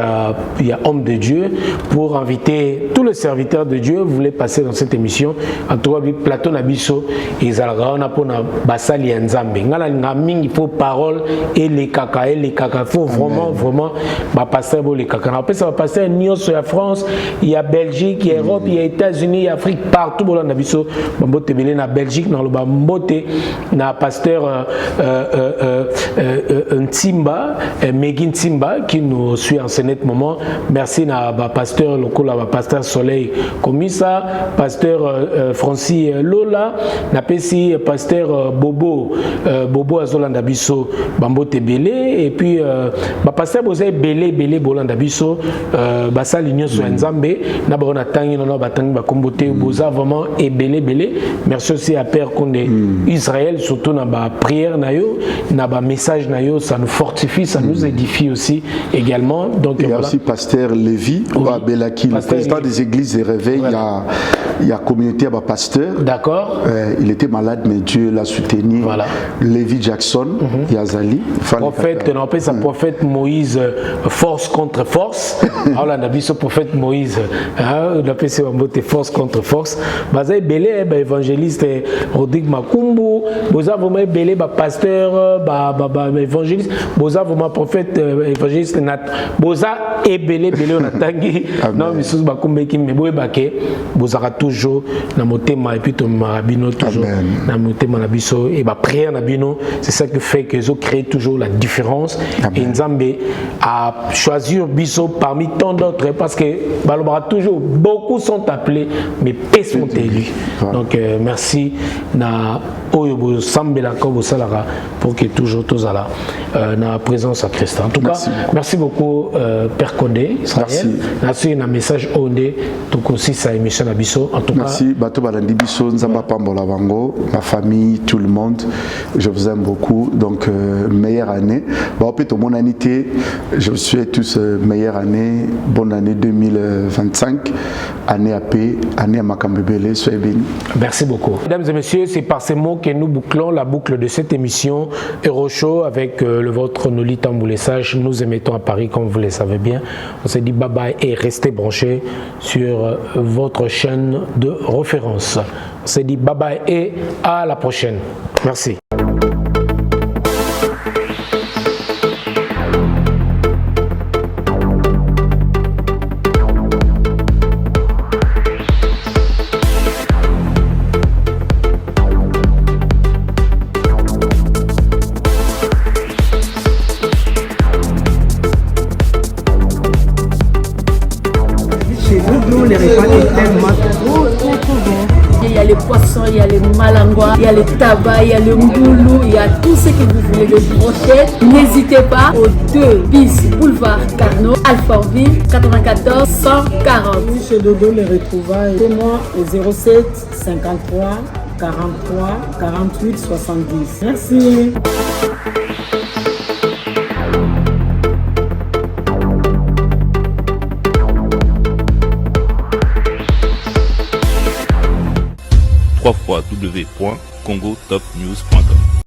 il y a homme de Dieu pour inviter tous les serviteurs de Dieu. Vous voulez passer dans cette émission en tout cas plateau Nabiso et Zalgaona pour na basali nzambe ngala ngaming il faut parole et les caca il faut vraiment passer pour les caca après ça va passer à New York, France, il y a Belgique, il y a Europe, il y a États-Unis, il y a Afrique, partout pour Nabiso bambote belé na Belgique dans le bambote na pasteur Ntimba Megin Simba qui nous suit en ce net moment. Merci à pasteur local, à pasteur Soleil Komisa, pasteur Francis Lola, napesi pasteur Bobo Azolanda Biso Bambote Belé et puis pasteur Bozé Belé Bolanda Biso basa l'union sur Nzambe na bona tangi na batangi ba kombote boza vraiment et Belé. Merci aussi à Père Condé Israël surtout na ba prière na yo na ba message na yo, ça nous fortifie, ça nous édifie aussi également. Donc, il y a aussi pasteur Lévi, Belaki, le président des églises des réveils. Il y a communauté à pasteur. D'accord. Il était malade, mais Dieu l'a soutenu. Voilà. Lévi Jackson, Yazali. Prophète, on appelle ça prophète Moïse, force contre force. Alors, on a vu ce prophète Moïse, on appelle ça force contre force. Bazay Belé, évangéliste Rodrigue Makumbu, Boza vraiment Belé, pasteur, évangéliste, Boza vraiment prophète, évangéliste Nat, Boza et Belé, on a tangi. Non, mais sous Bakumbe qui me boue baké, Boza tout toujours na motema et puis to marabino toujours na motema na biso et ba prière na bino, c'est ça qui fait que ils ont créé toujours la différence. Et Nzambe a choisir biso parmi tant d'autres parce que balobara toujours beaucoup sont appelés mais peu sont élus. Donc merci na oyo sambela ko salara pour que toujours tous là na présence à Christ. En tout cas, merci beaucoup Père Condé Israël. Merci na message ondé tout aussi sa émission na biso. En tout cas, merci bato balandi biso nzamba pambola bango, ma famille, tout le monde. Je vous aime beaucoup. Donc meilleure année. Ba opé to mon annité, je vous souhaite tous meilleure année, bonne année 2025, année à paix, année à Makambebele, soyez bénis. Merci beaucoup. Mesdames et messieurs, c'est par ces mots que nous bouclons la boucle de cette émission Euroshow avec le vôtre Nolita Mboulessage. Nous émettons à Paris, comme vous le savez bien. On s'est dit bye bye et restez branchés sur votre chaîne de référence. On s'est dit bye bye et à la prochaine. Merci. Les repas étaient tellement trop bon. Il y a les poissons, il y a les malangois, il y a les tabacs, il y a le mboulou, il y a tout ce que vous voulez, les brochettes. N'hésitez pas aux 2 bis boulevard Carnot, Alfortville, 94 140. Chez Dodo, les retrouvailles. C'est moi au 07 53 43 48 70. Merci. www.congotopnews.com